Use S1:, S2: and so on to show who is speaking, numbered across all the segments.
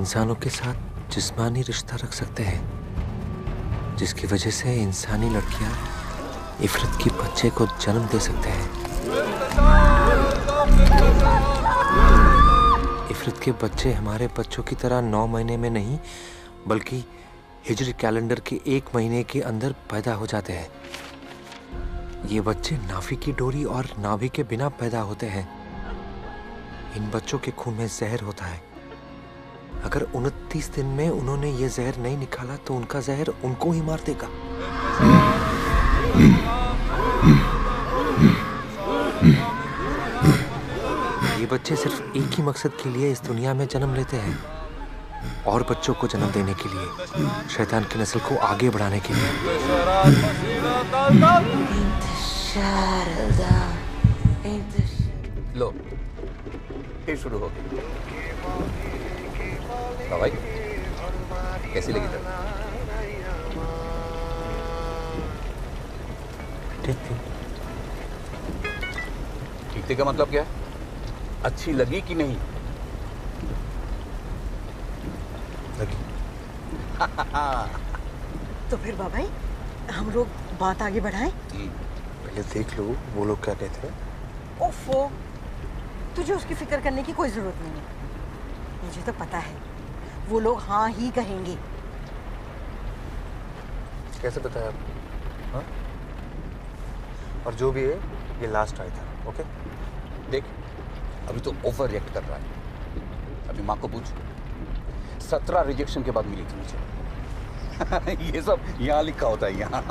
S1: इंसानों के साथ जिस्मानी रिश्ता रख सकते हैं, जिसकी वजह से इंसानी लड़कियां इफरत की बच्चे को जन्म दे सकते हैं। इफरत के बच्चे हमारे बच्चों की तरह 9 महीने में नहीं, बल्कि हिजरी कैलेंडर के 1 महीने के अंदर पैदा हो जाते हैं। ये बच्चे नाभि की डोरी और नाभि के बिना पैदा होते हैं। इन बच्चों के खून में जहर होता है। अगर 29 दिन में उन्होंने ये जहर नहीं निकाला तो उनका जहर उनको ही मार देगा। ये बच्चे सिर्फ एक ही मकसद के लिए इस दुनिया में जन्म लेते हैं, और बच्चों को जन्म देने के लिए, शैतान की नस्ल को आगे बढ़ाने के लिए।
S2: लो, फिर शुरू हो गई। भाई कैसी लगी तेरे?
S1: ठीक थी।
S2: ठीक थी का मतलब क्या है? अच्छी लगी कि नहीं?
S1: लगी।
S3: तो फिर बाबाई हम लोग बात आगे बढ़ाएं?
S1: पहले देख लो वो लोग क्या कहते हैं।
S3: ओफो, तुझे उसकी फिक्र करने की कोई जरूरत नहीं है। मुझे तो पता है वो लोग हाँ ही कहेंगे।
S1: कैसे बताया आपको? हाँ? और जो भी है ये लास्ट ट्राई था। ओके
S2: देख, अभी तो ओवर रिएक्ट कर रहा है। अभी माँ को पूछ, 17 रिजेक्शन के बाद मिली थी मुझे। ये सब यहाँ लिखा होता है यहाँ।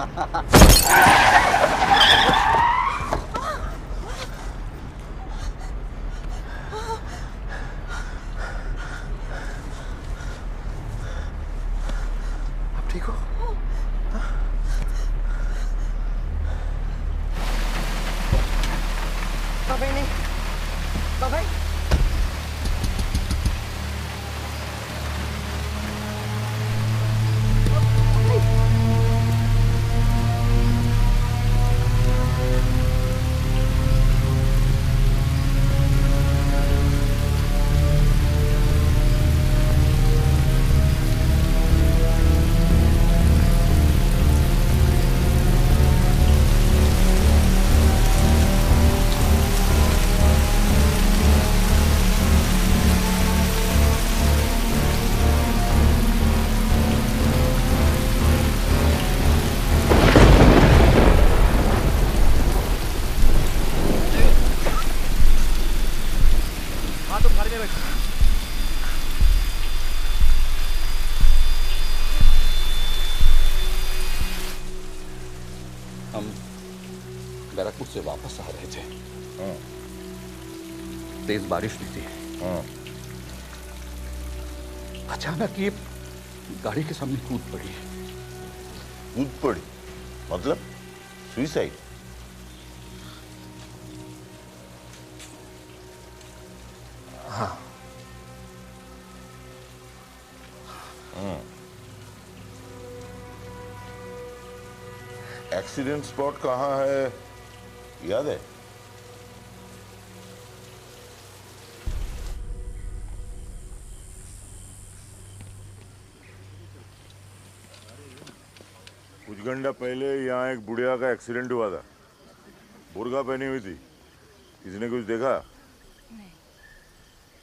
S1: आप ठीक हो?
S3: बाबाई नहीं, बाबाई
S2: बैरकपुर से वापस आ रहे थे। तेज बारिश हुई थी। अचानक ये गाड़ी के सामने कूद पड़ी।
S4: कूद पड़ी मतलब सुसाइड?
S1: हाँ।
S4: एक्सीडेंट स्पॉट कहाँ है याद है? कुछ घंटा पहले यहाँ एक बुढ़िया का एक्सीडेंट हुआ था। बुर्का पहनी हुई थी। किसी ने कुछ देखा?
S5: नहीं।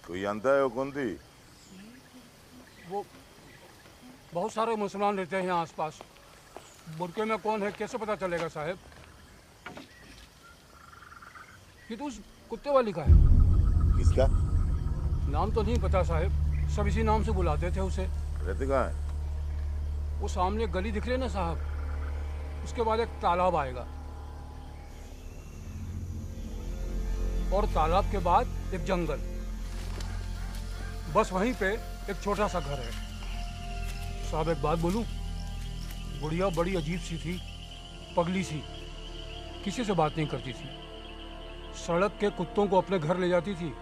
S4: कोई जानता है वो कौन थी?
S6: वो बहुत सारे मुसलमान रहते हैं यहाँ आसपास। बुरके में कौन है कैसे पता चलेगा साहब? ये तो उस कुत्ते वाली का है।
S4: किसका?
S6: नाम तो नहीं पता साहब, सब इसी नाम से बुलाते थे उसे।
S4: रहते कहाँ है?
S6: वो सामने गली दिख रही है ना साहब, उसके बाद एक तालाब आएगा और तालाब के बाद एक जंगल, बस वहीं पे एक छोटा सा घर है। साहब एक बात बोलूं, बुढ़िया बड़ी अजीब सी थी, पगली सी, किसी से बात नहीं करती थी, सड़क के कुत्तों को अपने घर ले जाती थी,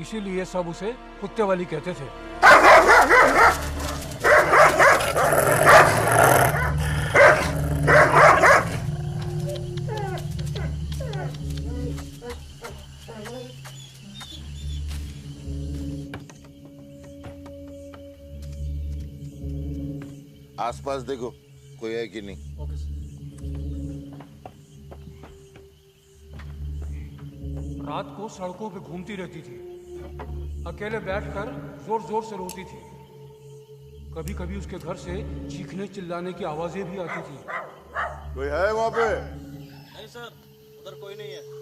S6: इसीलिए सब उसे कुत्ते वाली कहते थे।
S4: आसपास देखो कोई है कि नहीं।
S6: Okay sir. रात को सड़कों पे घूमती रहती थी, अकेले बैठकर जोर जोर से रोती थी। कभी कभी उसके घर से चीखने चिल्लाने की आवाजें भी आती थी।
S4: कोई है वहाँ पे?
S5: नहीं सर, उधर कोई नहीं है।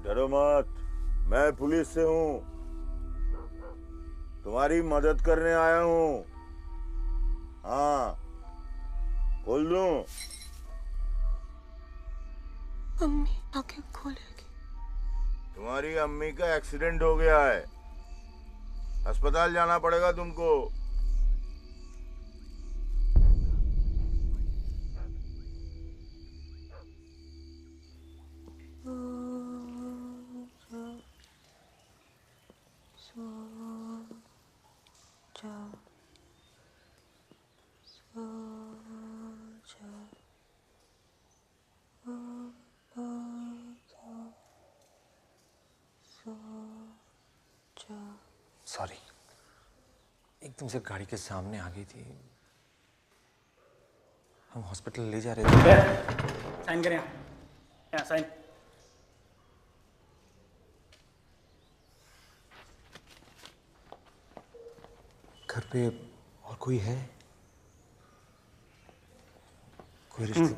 S4: डरो मत, मैं पुलिस से हूँ, तुम्हारी मदद करने आया हूँ। हाँ, खोल दूं?
S7: अम्मी आंखें खोलेगी।
S4: तुम्हारी अम्मी का एक्सीडेंट हो गया है, अस्पताल जाना पड़ेगा तुमको।
S1: सॉरी, एकदम से गाड़ी के सामने आ गई थी। हम हॉस्पिटल ले जा रहे थे।
S5: साइन करें यहाँ साइन।
S1: घर पे और कोई है? कोई रिश्ते?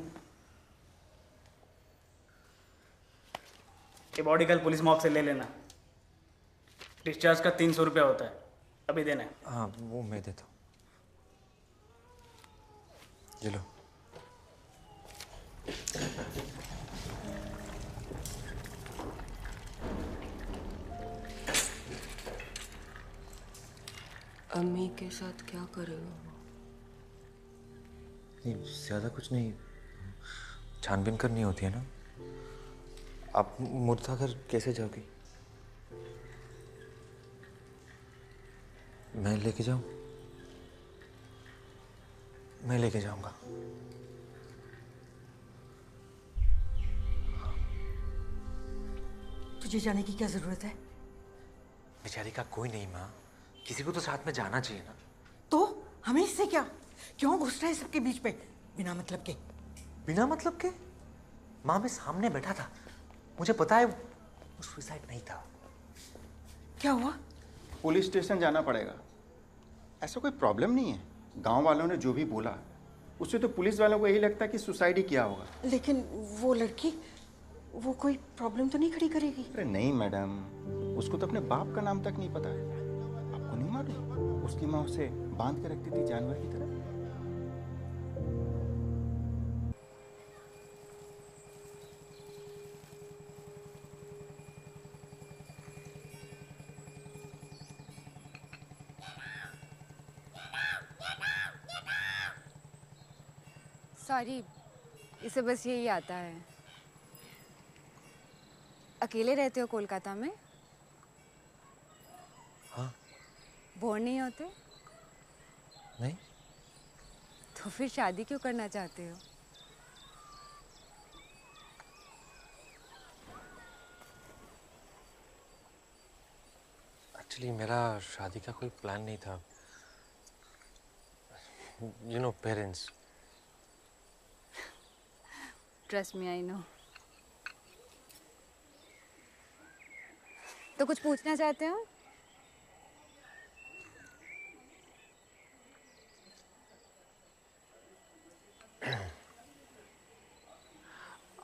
S5: ये बॉडी कल पुलिस मॉब से ले लेना। डिस्चार्ज का 300 रुपया होता है, अभी देना है।
S1: हाँ, वो मैं देता हूँ। ये लो।
S7: अम्मी के साथ क्या करेगा?
S1: नहीं, ज्यादा कुछ नहीं, छानबीन करनी होती है ना। आप मुर्दा घर कैसे जाओगी? मैं लेके जाऊं? मैं लेके जाऊंगा।
S3: तुझे जाने की क्या जरूरत है?
S1: बेचारी का कोई नहीं माँ, किसी को तो साथ में जाना चाहिए ना।
S3: तो हमें इससे क्या? क्यों घुस रहा है सबके बीच पे बिना मतलब के?
S1: बिना मतलब के? माँ, मैं सामने बैठा था, मुझे पता है वो सुसाइड नहीं था।
S3: क्या हुआ?
S8: पुलिस स्टेशन जाना पड़ेगा। ऐसा कोई प्रॉब्लम नहीं है। गांव वालों ने जो भी बोला उससे तो पुलिस वालों को यही लगता है कि सुसाइड ही किया होगा।
S3: लेकिन वो लड़की, वो कोई प्रॉब्लम तो नहीं खड़ी करेगी?
S8: अरे नहीं मैडम, उसको तो अपने बाप का नाम तक नहीं पता है। आपको नहीं मालूम उसकी माँ उसे बांध के रखती थी जानवर की तरह।
S9: सॉरी, इसे बस यही आता है। अकेले रहते हो कोलकाता में?
S1: हाँ।
S9: बोर नहीं होते?
S1: नहीं।
S9: तो फिर शादी क्यों करना चाहते हो?
S1: एक्चुअली मेरा शादी का कोई प्लान नहीं था। You know, parents.
S9: Trust me, I know. तो कुछ पूछना चाहते हो?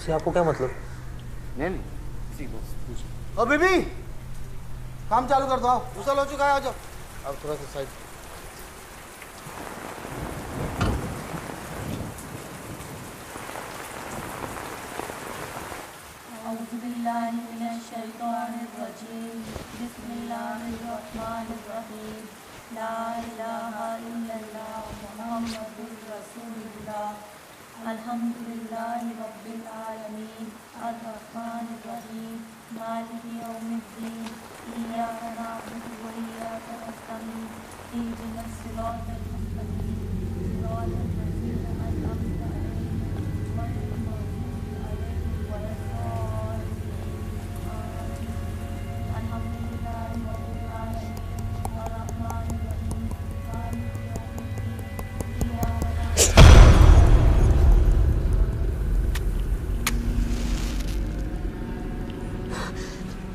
S1: से आपको क्या मतलब?
S2: नहीं
S10: ओ बीबी, काम चालू कर दो। आओ, उसल हो चुका है, आ जाओ। अब थोड़ा सा साइड।
S11: अल्हम्दुलिल्लाहि रब्बिल आलमीन अर्रहमानिर रहीम मालिकि यौमिद्दीन इय्याका नअबुदु व इय्याका नस्तईन इहदिनस सिरातल मुस्तकीम सिरातल लज़ीना अनअमता अलैहिम गैरिल मग़दूबि अलैहिम वलद्दाल्लीन अल्हम्दुलिल्लाहि रब्बिल आलमीन अर्रहमानिर रहीम मालिकि यौमिद्दीन इय्याका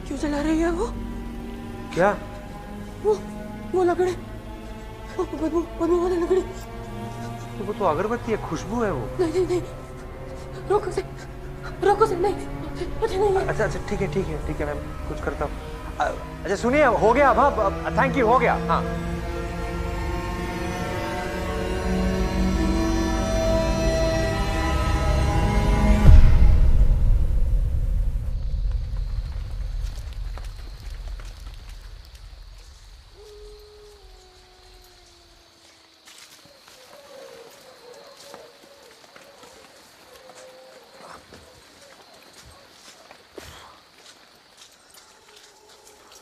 S7: क्यों जला रही है वो?
S1: क्या?
S7: वो लकड़ी, बदबू वाली लकड़ी।
S1: वो तो अगरबत्ती है, खुशबू है वो।
S7: नहीं, रोको से, नहीं, मुझे नहीं।
S1: अच्छा ठीक है, मैं कुछ करता हूँ। अच्छा सुनिए, हो गया अब, थैंक यू, हो गया। हाँ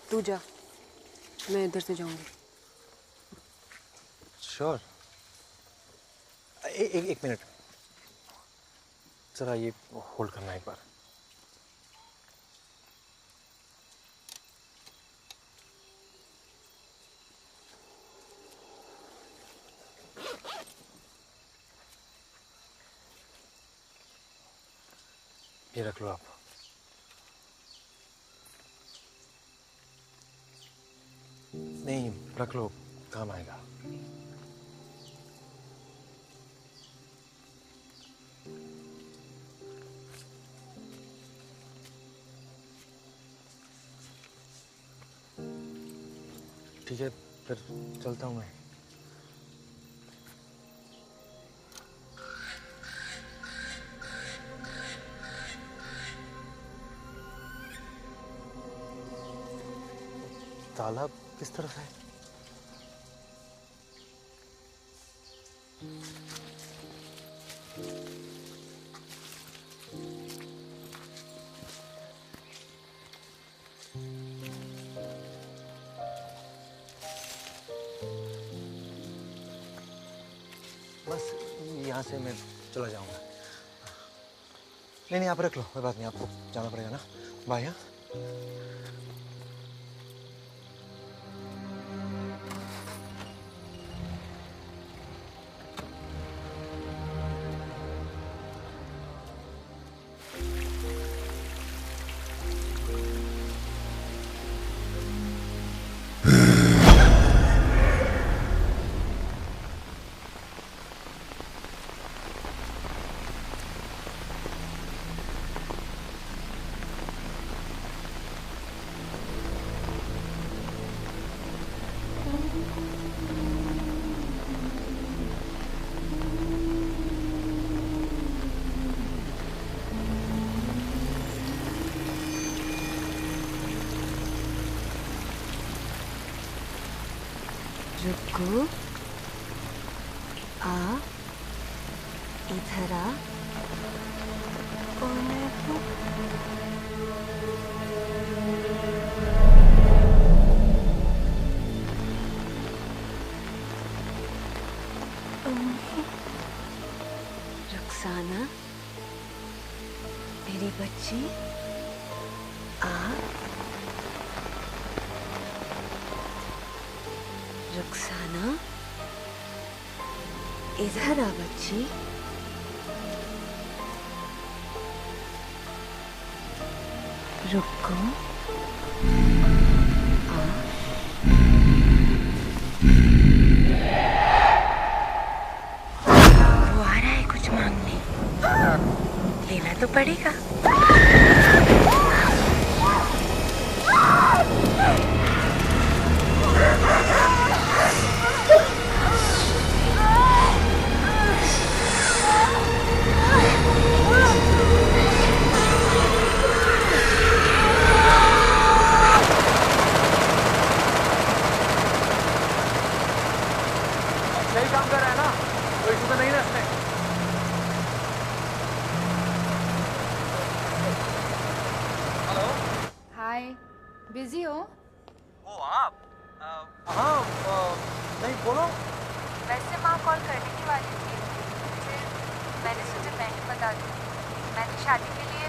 S7: तू जा, मैं इधर से जाऊंगी।
S1: श्योर। एक मिनट, जरा ये होल्ड करना एक बार। ये रख लो आप। नहीं, रख लो, काम आएगा। ठीक है, फिर चलता हूँ मैं। ताला किस तरफ है? बस यहाँ से मैं चला जाऊंगा। नहीं, आप रख लो, कोई बात नहीं, आपको जाना पड़ेगा ना। बाय। हाँ
S7: रुको, आ, इधर आ, कौन है वो? रुखसाना, मेरी बच्ची, आ। रुखसाना, इधर आ बच्ची। रुको, आ। वो आ रहा है कुछ मांगने, लेना
S12: तो पड़ेगा।
S1: सही काम कर रहा है ना, कोई इशू तो नहीं ना इसमें?
S9: हेलो। हाय, बिजी हो?
S1: ओ आप? हाँ, नहीं बोलो।
S12: वैसे माँ कॉल करने की वाली थी, फिर मैंने सोचा मैं ही बता दूँ। मैंने शादी के लिए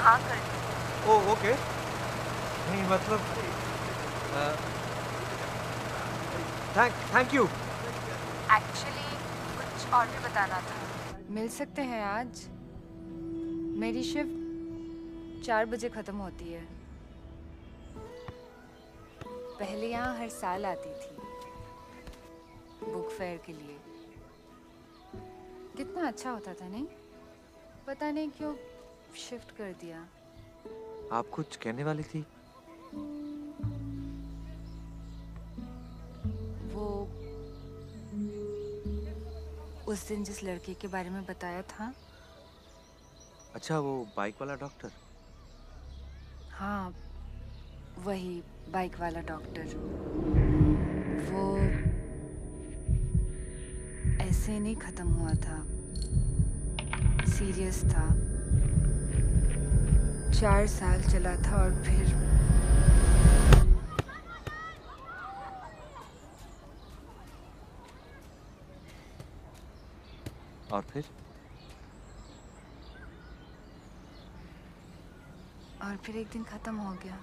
S12: हाँ कर दी।
S1: ओ ओके। नहीं मतलब थैंक यू।
S12: एक्चुअली कुछ और भी बताना था।
S9: मिल सकते हैं आज? मेरी शिफ्ट 4 बजे खत्म होती है। पहले यहाँ हर साल आती थी बुक फेयर के लिए। कितना अच्छा होता था नहीं? पता नहीं क्यों शिफ्ट कर दिया।
S1: आप कुछ कहने वाली थी?
S9: वो उस दिन जिस लड़के के बारे में बताया था।
S1: अच्छा, वो बाइक वाला डॉक्टर?
S9: हाँ, वही बाइक वाला डॉक्टर। वो ऐसे नहीं खत्म हुआ था, सीरियस था। 4 साल चला था और फिर एक दिन खत्म हो गया।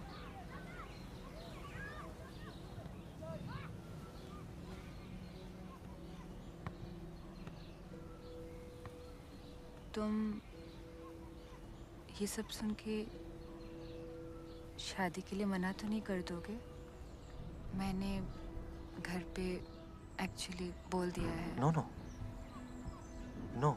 S9: तुम ये सब सुन के शादी के लिए मना तो नहीं कर दोगे? मैंने घर पे एक्चुअली बोल दिया है।
S1: No no no.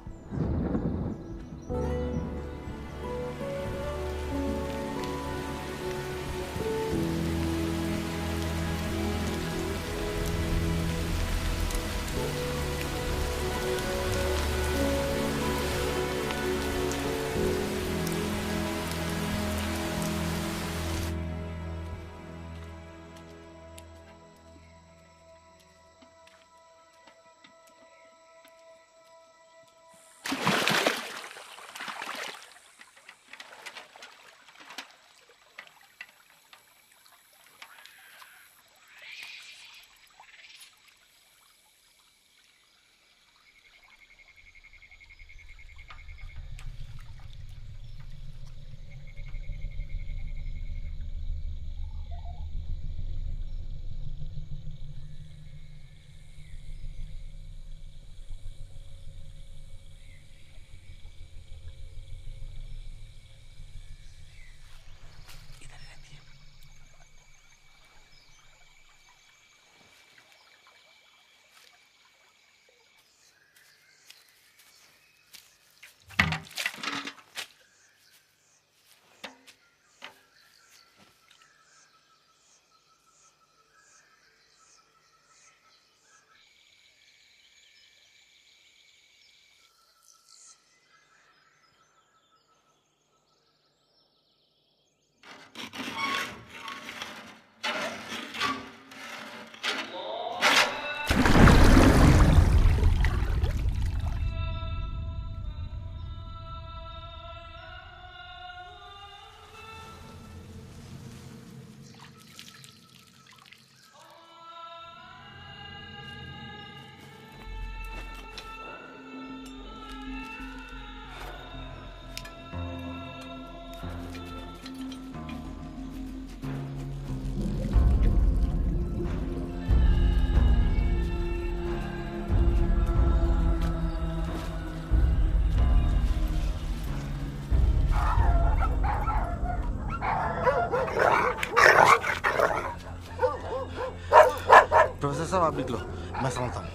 S10: प्रोफेसर साहब आप निकलो, मैं समझता हूँ।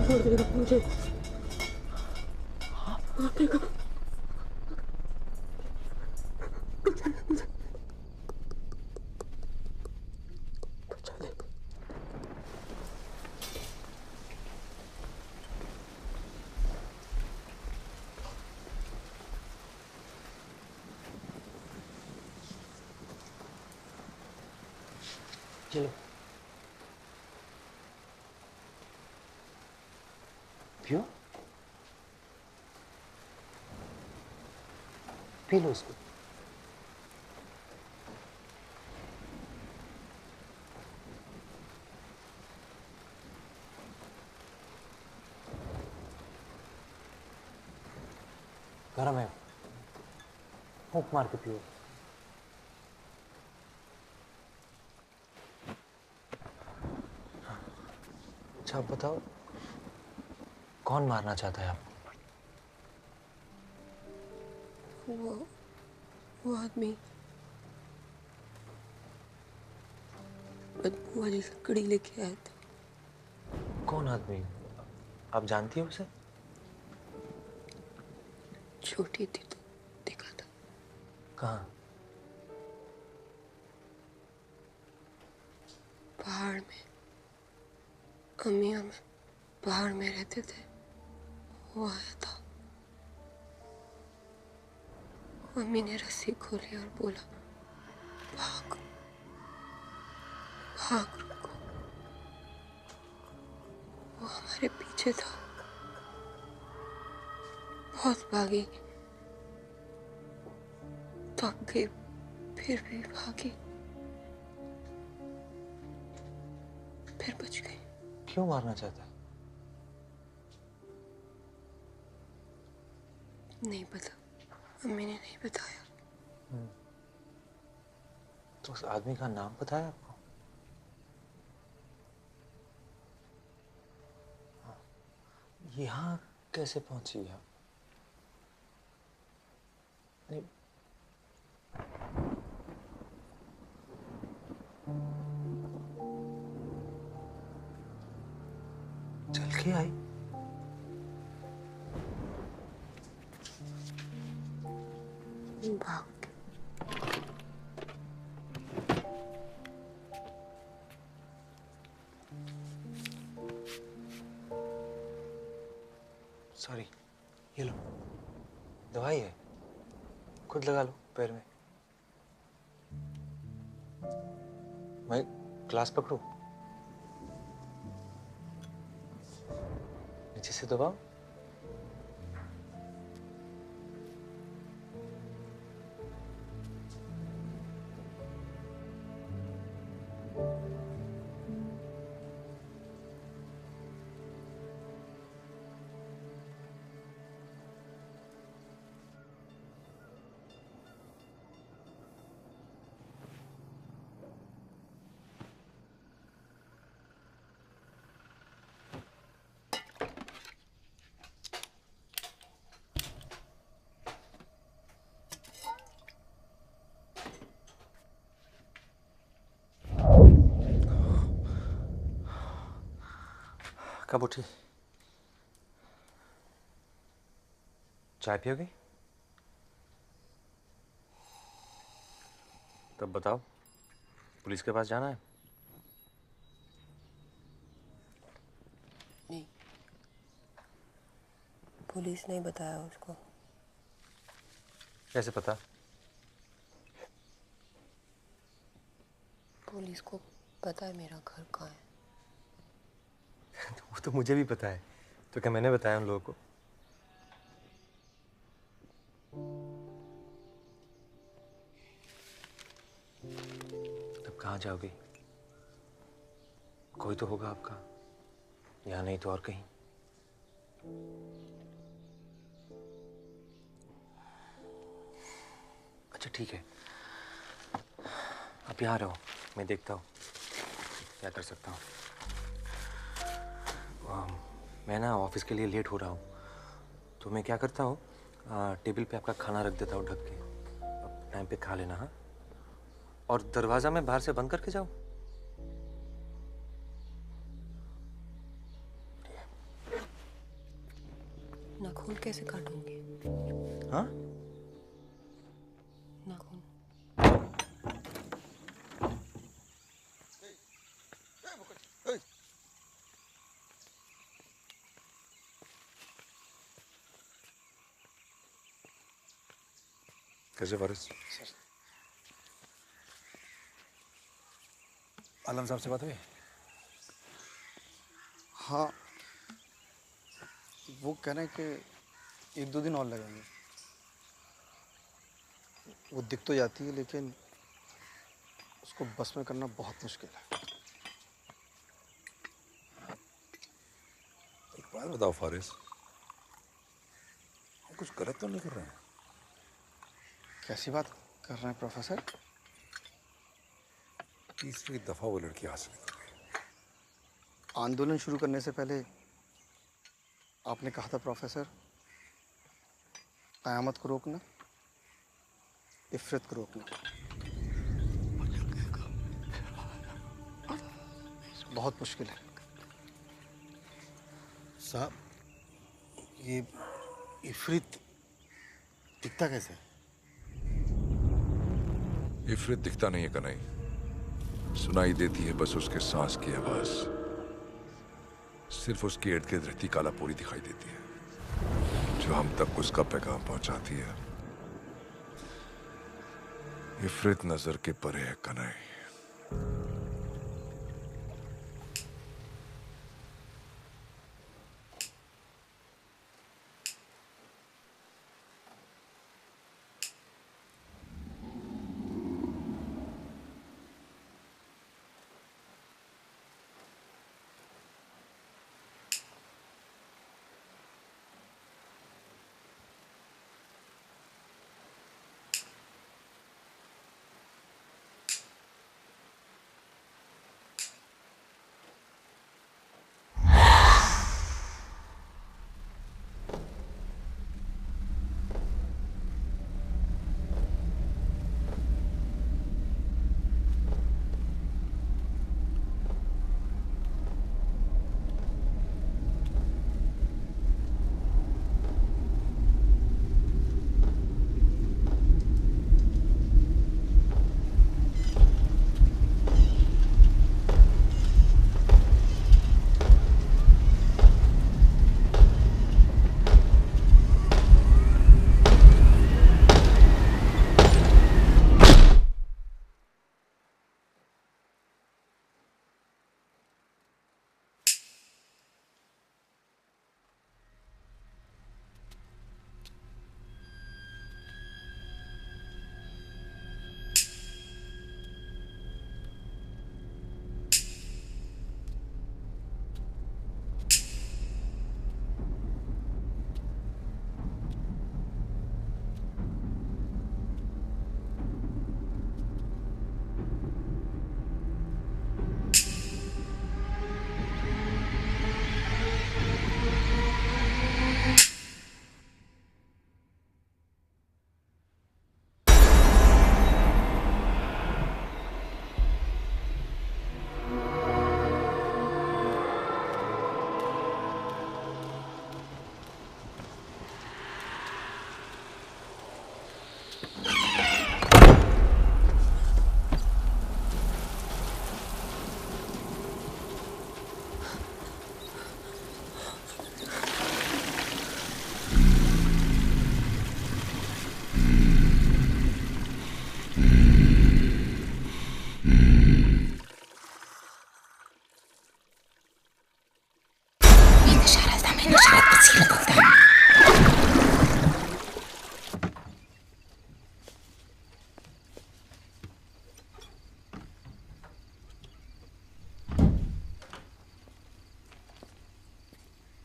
S7: छोड़ देगा मुझे, मार देगा।
S1: चलो पियो, पी लो इसको। गरम है, फूंक मार के पियो। अच्छा आप बताओ, कौन मारना चाहता है आपको?
S7: वो आदमी बदबू वाली लकड़ी लेके आया था।
S1: कौन आदमी? आप जानती हो उसे?
S7: छोटी थी तो देखा था।
S1: कहाँ?
S7: पहाड़ में। अम्मी और मैं पहाड़ में रहते थे, वो आया था। मम्मी ने रस्सी खोली और बोला, भाग भाग, रुको। वो हमारे पीछे था, बहुत भागी, थक गई, फिर भी भागी, फिर बच गई।
S1: क्यों मारना चाहता है?
S7: नहीं पता, अम्मी ने नहीं बताया।
S1: तो उस आदमी का नाम पता है आपको? यहाँ कैसे पहुंची आप? नहीं, चल के आई?
S7: भाग।
S1: सॉरी, ये लो, दवाई है, खुद लगा लो पैर में। मैं ग्लास पकड़ूं? नीचे से दबाओ। कब उठी? चाय पियोगी? तब बताओ, पुलिस के पास जाना है?
S7: नहीं, पुलिस नहीं बताया उसको।
S1: कैसे पता?
S7: पुलिस को पता है मेरा घर कहाँ है।
S1: वो तो मुझे भी पता है, तो क्या मैंने बताया उन लोगों को? तब कहाँ जाओगे? कोई तो होगा आपका, यहाँ नहीं तो और कहीं। अच्छा ठीक है, आप यहाँ रहो, मैं देखता हूँ क्या कर सकता हूँ। मैं ना ऑफिस के लिए लेट हो रहा हूँ, तो मैं क्या करता हूँ, टेबल पे आपका खाना रख देता हूँ ढक के, अब टाइम पे खा लेना। हाँ, और दरवाज़ा मैं बाहर से बंद करके जाऊँ?
S7: नाखून कैसे काटूंगी?
S10: हाँ?
S7: नाखून।
S13: कैसे फारिस? आलम साहब से बात हुई?
S10: हाँ, वो कह रहे हैं कि 1-2 दिन और लगेंगे। वो दिख तो जाती है लेकिन उसको बस में करना बहुत मुश्किल है।
S13: एक बात बताओ फारिस, हम कुछ गलत तो नहीं कर रहे हैं?
S10: कैसी बात कर रहे हैं प्रोफेसर?
S13: 30वीं दफा वो लड़की हासिल कर गई।
S10: आंदोलन शुरू करने से पहले आपने कहा था प्रोफेसर, क़यामत को रोकना, इफ़रत को रोकना। बहुत मुश्किल है
S14: साहब। ये इफ़रित दिखता कैसे?
S13: इफरित दिखता नहीं है कन्हई, सुनाई देती है बस उसके सांस की आवाज। सिर्फ उसकी इर्द गिर्द रहती काला पूरी दिखाई देती है जो हम तक उसका पैगाम पहुंचाती है। इफरित नजर के परे है कन्हई।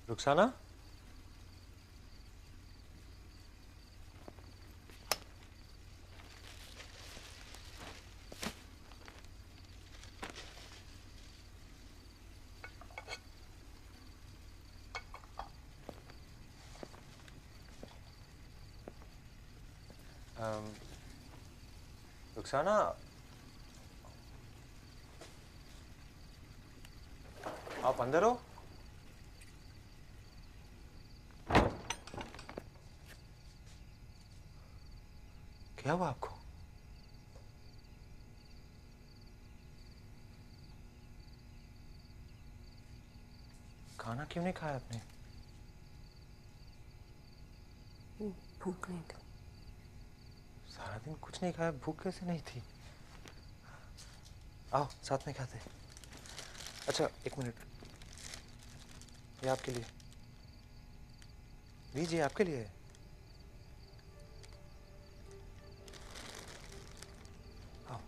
S1: रुखसाना, रुखसाना, आप अंदर हो? क्या हुआ आपको? खाना क्यों नहीं खाया आपने?
S7: भूख नहीं थी।
S1: सारा दिन कुछ नहीं खाया, भूख कैसे नहीं थी? आओ साथ में खाते। अच्छा एक मिनट, ये आपके लिए, लीजिए आपके लिए। आओ।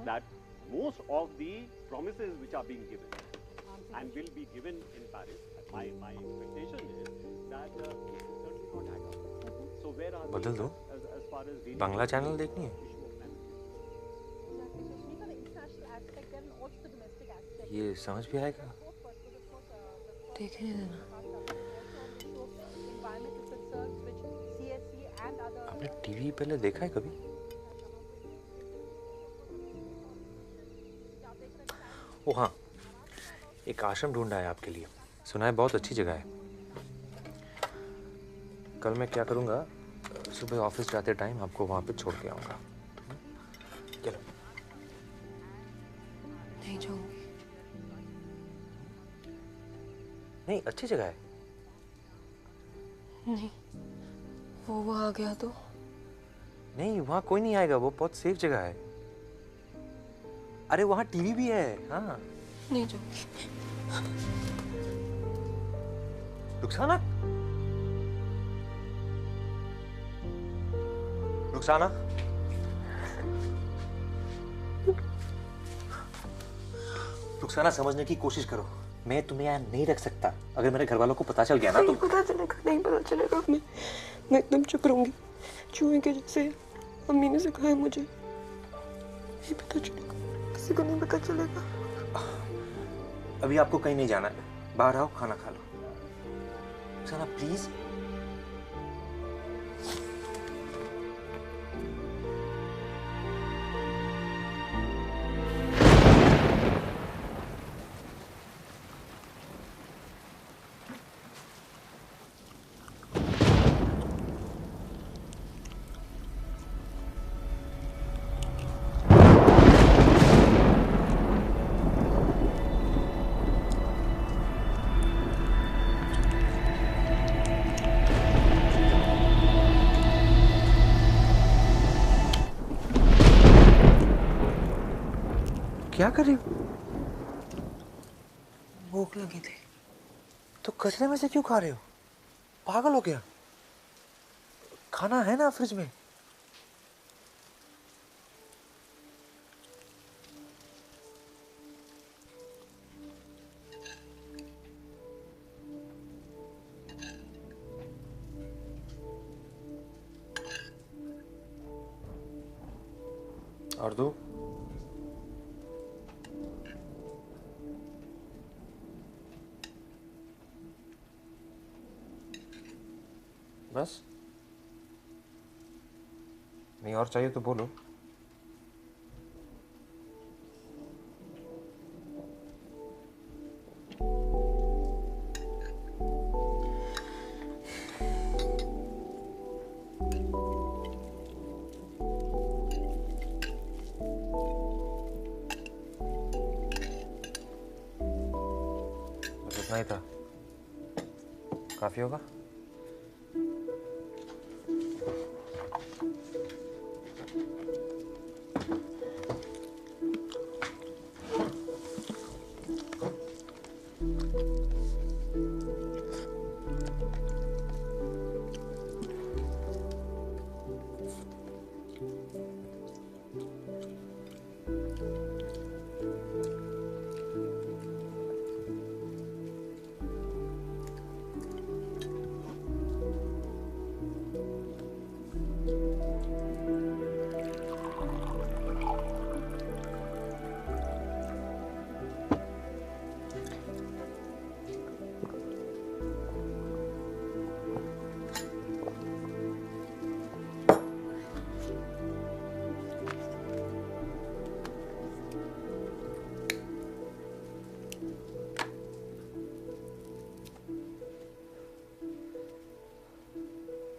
S15: that most of the promises which are being given and will be given in Paris, my expectation is that it will certainly not add up. So where are
S1: बदल
S15: we
S1: दो,
S15: as far as
S1: Bangla channel देखनी है? ये समझ भी आएगा?
S7: देखने देना।
S1: आपने टीवी पहले देखा है कभी? ओ हाँ, एक आश्रम ढूंढा है आपके लिए, सुना है बहुत अच्छी जगह है। कल मैं क्या करूँगा, सुबह ऑफिस जाते टाइम आपको वहाँ पे छोड़ के आऊँगा। चलो।
S7: नहीं जाऊंगी।
S1: नहीं, अच्छी जगह है।
S7: नहीं, वो आ गया तो?
S1: नहीं, वहाँ कोई नहीं आएगा, वो बहुत सेफ जगह है। अरे वहाँ टीवी भी है। हाँ।
S7: नहीं जाऊंगी।
S1: रुखसाना, रुखसाना, रुखसाना समझने की कोशिश करो, मैं तुम्हें यहाँ नहीं रख सकता। अगर मेरे घर वालों को पता चल गया ना तो
S7: नहीं पता चलेगा, नहीं पता चलेगा। मैं एकदम चुप रहूंगी, चूहे के जैसे। अम्मी ने सिखाया मुझे, नहीं पता चलेगा, किसी को नहीं पता चलेगा।
S1: अभी आपको कहीं नहीं जाना है, बाहर आओ, खाना खा लो। रुखसाना प्लीज। क्या कर रही हो?
S7: भूख लगी थी।
S1: तो कचरे में से क्यों खा रहे हो? पागल हो गया? खाना है ना फ्रिज में। और दो। बस? नहीं और चाहिए तो बोलो। बस इतना ही था, काफी होगा।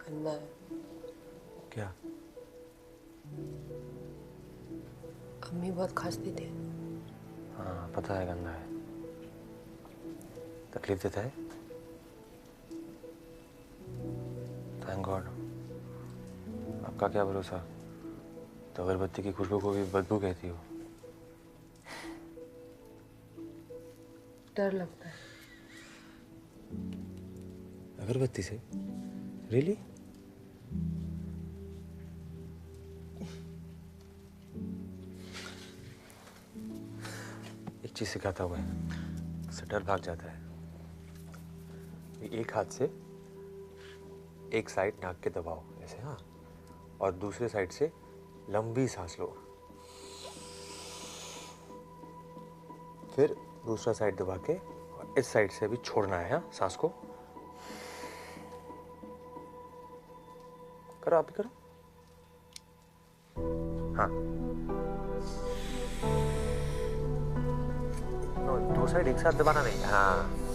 S7: गंदा है।
S1: क्या?
S7: अम्मी बहुत खांसती थी।
S1: हाँ पता है, गंदा है। तकलीफ देता है? Thank God. आपका क्या भरोसा, तो अगरबत्ती की खुशबू को भी बदबू कहती हो।
S7: डर लगता है।
S1: अगरबत्ती से? रियली? एक चीज सिखाता हूँ मैं, उससे डर भाग जाता है। एक हाथ से एक साइड नाक के दबाओ ऐसे, हाँ, और दूसरे साइड से लंबी सांस लो, फिर दूसरा साइड दबा के और इस साइड से भी छोड़ना है, हाँ, सांस को। करो, आप भी करो। हाँ, दो साइड एक साथ दबाना नहीं। हाँ,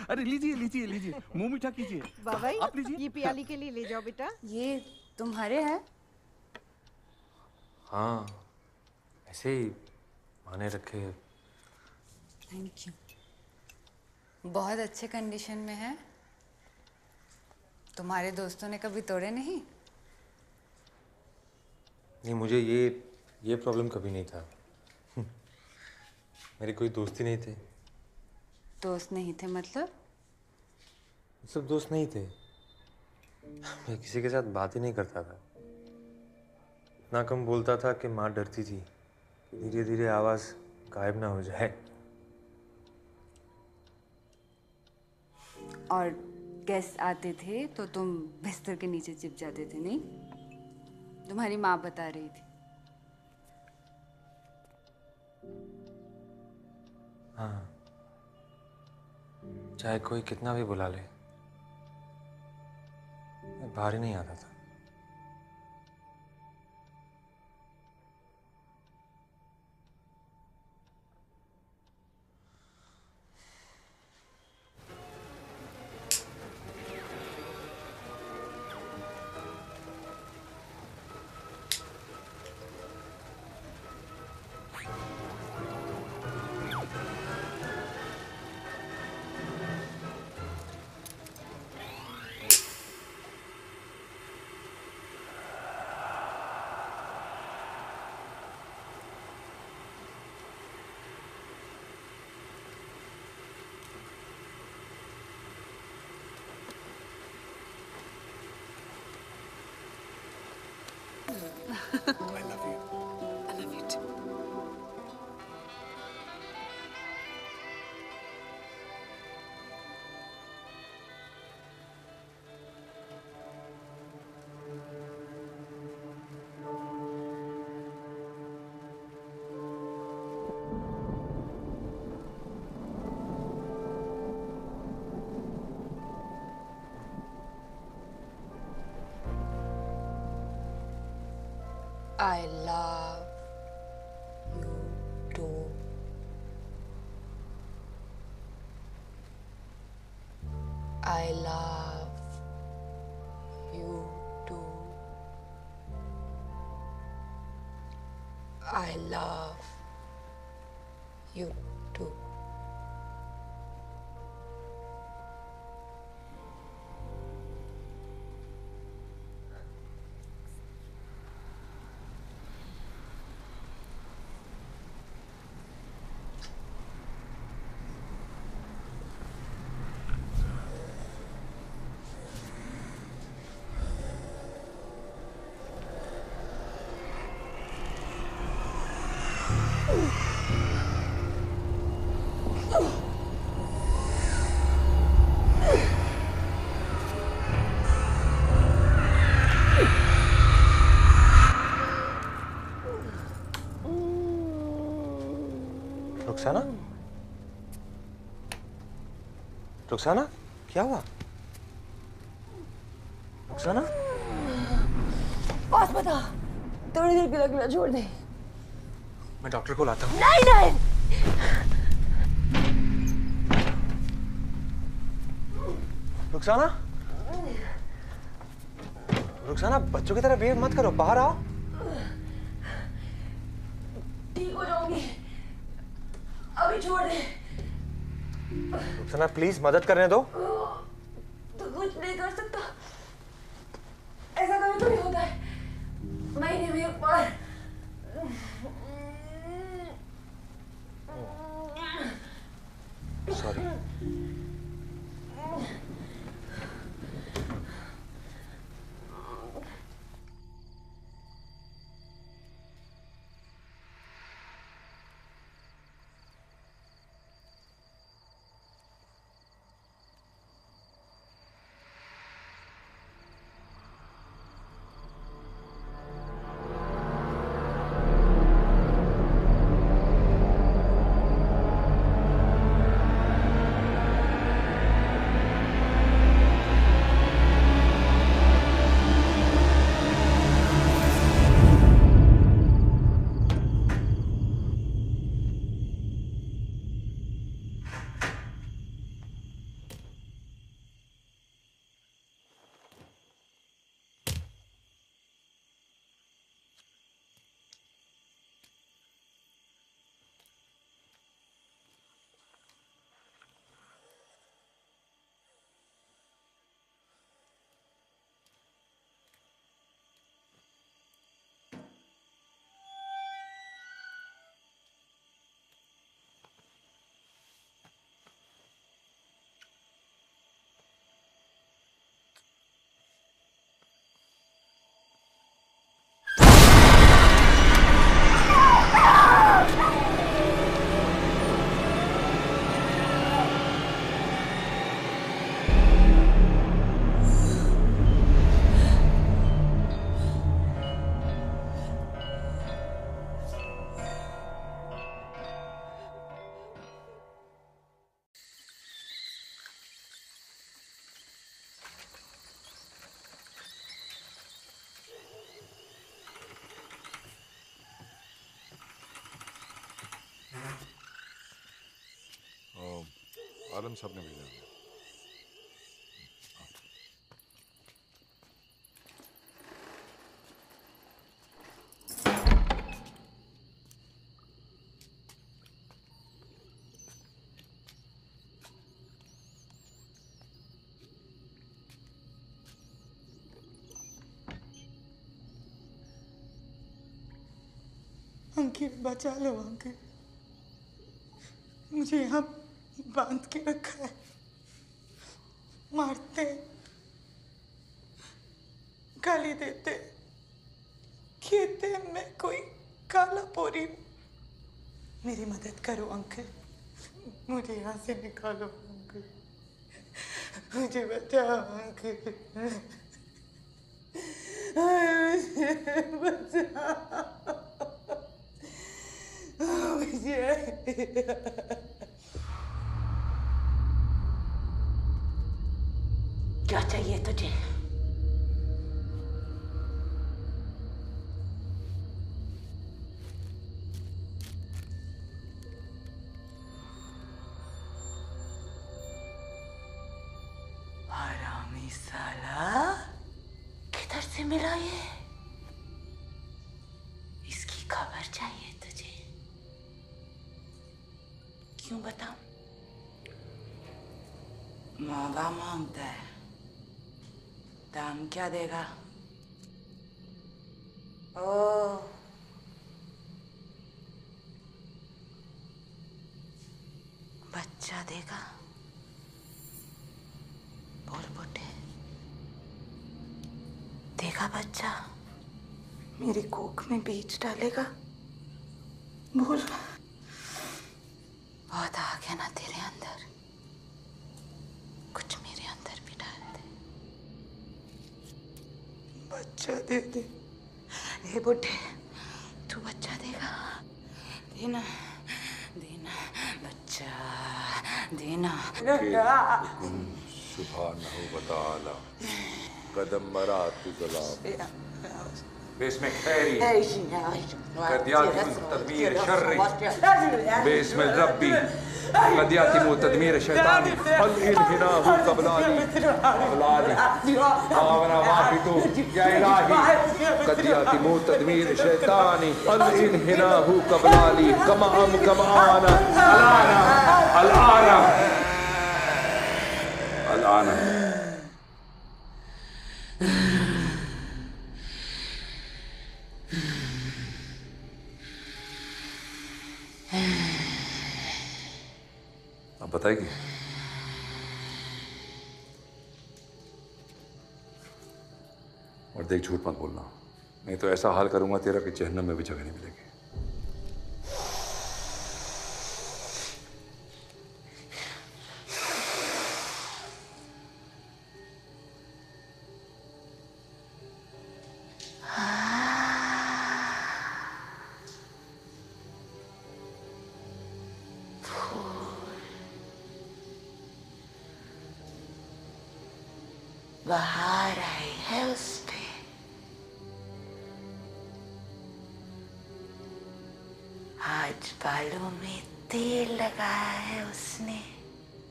S2: अरे लीजिए लीजिए लीजिए, मुंह मीठा कीजिए।
S3: बाबा
S2: आप लीजिए।
S3: ये पियाली के लिए ले जाओ बेटा।
S9: ये तुम्हारे हैं?
S1: हाँ, ऐसे ही माने रखे।
S9: Thank you. बहुत अच्छे कंडीशन में है। तुम्हारे दोस्तों ने कभी तोड़े नहीं?
S1: नहीं, मुझे ये प्रॉब्लम कभी नहीं था। मेरे कोई दोस्त ही नहीं थे।
S9: दोस्त नहीं थे मतलब?
S1: सब दोस्त नहीं थे। मैं किसी के साथ बात ही नहीं करता था। इतना कम बोलता था कि माँ डरती थी कि धीरे धीरे आवाज गायब ना हो जाए।
S9: और गेस्ट आते थे तो तुम बिस्तर के नीचे छिप जाते थे, नहीं? तुम्हारी माँ बता रही थी।
S1: हाँ, चाहे कोई कितना भी बुला ले, मैं बाहर ही नहीं आता था।
S2: I love you.
S7: I love you too.
S9: I love you too. I love you too. I love you too.
S1: Rukhsana, Rukhsana, क्या हुआ? रुखसाना,
S7: बस बता, थोड़ी देर के लिए अकेला छोड़ दे।
S1: मैं डॉक्टर को लाता हूँ।
S7: नहीं नहीं।
S1: रुखसाना, रुखसाना, बच्चों की तरह बिहेव मत करो, बाहर आओ।
S7: ठीक हो जाऊंगी, अभी छोड़ दे।
S1: रुखसाना प्लीज मदद करने दो।
S7: तो कुछ नहीं कर सकता, ऐसा कभी तो नहीं होता है, महीने में एक बार।
S1: सॉरी।
S13: आलम साहब ने भेजा है।
S16: अंकित बचा लो अंकित, मुझे यहाँ बांध के रखा है, मारते, गाली देते, कहते मैं कोई काला पोरी हूँ। मेरी मदद करो अंकल, मुझे यहाँ से निकालो अंकल, मुझे बचाओ अंकल, मुझे बचाओ मुझे। क्या चाहिए तुझे? साला किधर से मिला ये? इसकी खबर चाहिए तुझे? क्यों बताऊं? महंगा मांगता है। दाम क्या देगा? ओ बच्चा देगा। बोल बुड्ढे, देगा बच्चा? मेरी कोख में बीज डालेगा? बोल। बहुत आ गया ना तेरे अंदर, कुछ मेरे अंदर भी डाल दे। बच्चा दे दे। हे बुड्ढे, तू बच्चा देगा? देना देना बच्चा देना।
S13: सुभानहू व तआला कदम मरात ज़लाम बेस्म खैरी कदियाती तदमीर शर्री बेस्म रब्बी कदियाती तदमीर शैतानी अल इन्हिनाहु कबलानी आवना वाफितु या इलाही कदियाती तदमीर शैतानी अल इन्हिनाहु कबलानी कमा आना अलाना अलाना अब बताएगी? और देख, झूठ मत बोलना, नहीं तो ऐसा हाल करूंगा तेरा कि जहन्नम में भी जगह नहीं मिलेगी।
S16: बाहर आई है उस पे। आज बालों में तेल लगाया है उसने।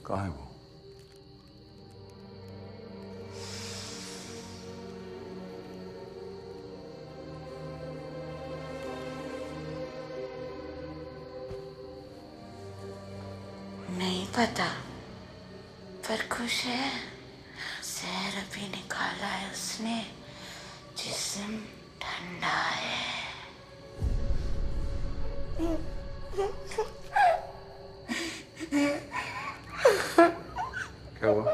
S13: कहाँ है वो?
S16: नहीं पता, पर खुश है। सैर अभी निकाला है उसने, जिस्म ठंडा है।
S13: क्या हुआ?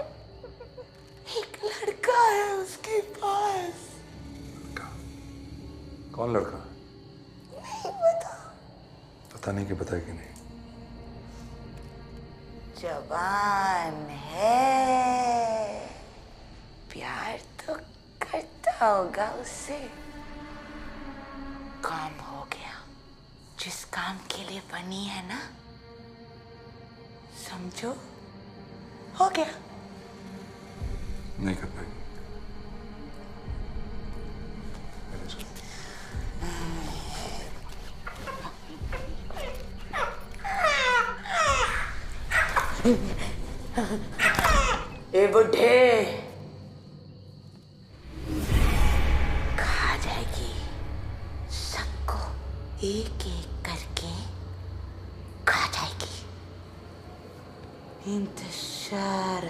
S16: एक लड़का है उसके पास।
S13: कौन लड़का?
S16: नहीं पता।
S13: पता नहीं कि बताएगी नहीं।
S16: जवान है, प्यार तो करता होगा उससे। काम हो गया, जिस काम के लिए बनी है ना, समझो, हो गया।
S13: नहीं कर पाएगी।
S16: ए बुढ़े, खा जाएगी सबको, एक एक करके खा जाएगी। इंतशार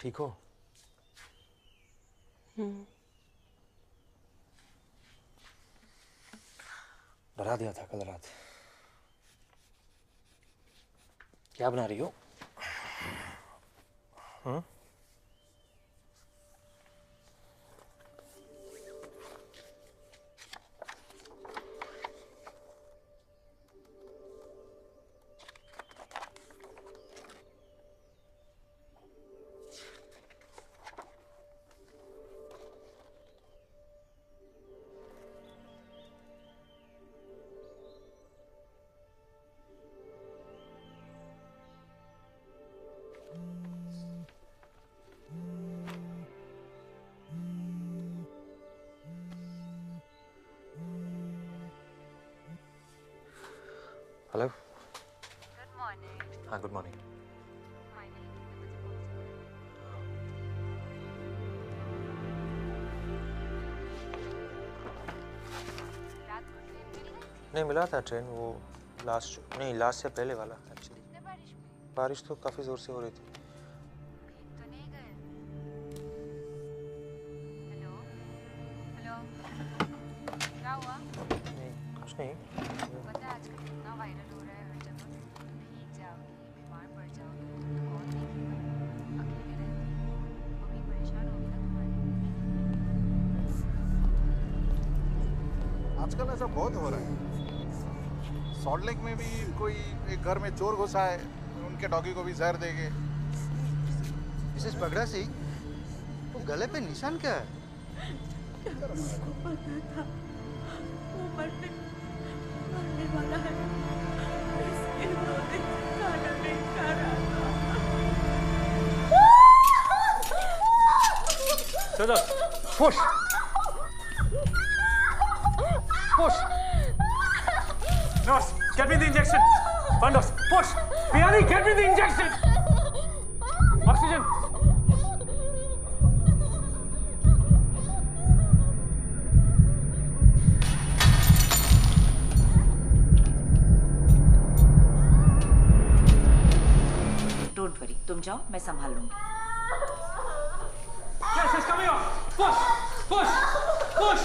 S1: ठीक हो? डरा दिया था कल रात। क्या बना रही हो? हेलो।
S12: Good morning.
S1: हाँ, गुड मॉर्निंग। नहीं मिला था ट्रेन, वो लास्ट से पहले वाला एक्चुअली। बारिश तो काफ़ी ज़ोर से हो रही थी।
S12: क्या हुआ?
S1: नहीं, कुछ नहीं।
S12: पता है आजकल कितना वायरल हो रहा है हर जगह। भीग जाओगी, बीमार पड़ जाओगी, तो कौन देखेगा? अकेले रहती हो, मम्मी परेशान होगी ना तुम्हारी।
S14: आजकल ऐसा बहुत हो रहा है। सॉल्ट लेक में भी कोई एक घर में चोर घुसा है, उनके डॉगी को भी जहर देंगे।
S10: मिसेस पगड़ा सिंह, वो गले पे निशान क्या है?
S11: उसको पता था वो मरने वाला है, इसलिए 2 दिन से खाना नहीं खा रहा था।
S6: चलो, push push. Nurse, get me the injection. Fandos, push. Piyani, get me the injection. Oxygen.
S16: Don't worry, तुम जाओ, मैं संभाल लूंगी।
S6: Yes, it's coming up. Push, push, push.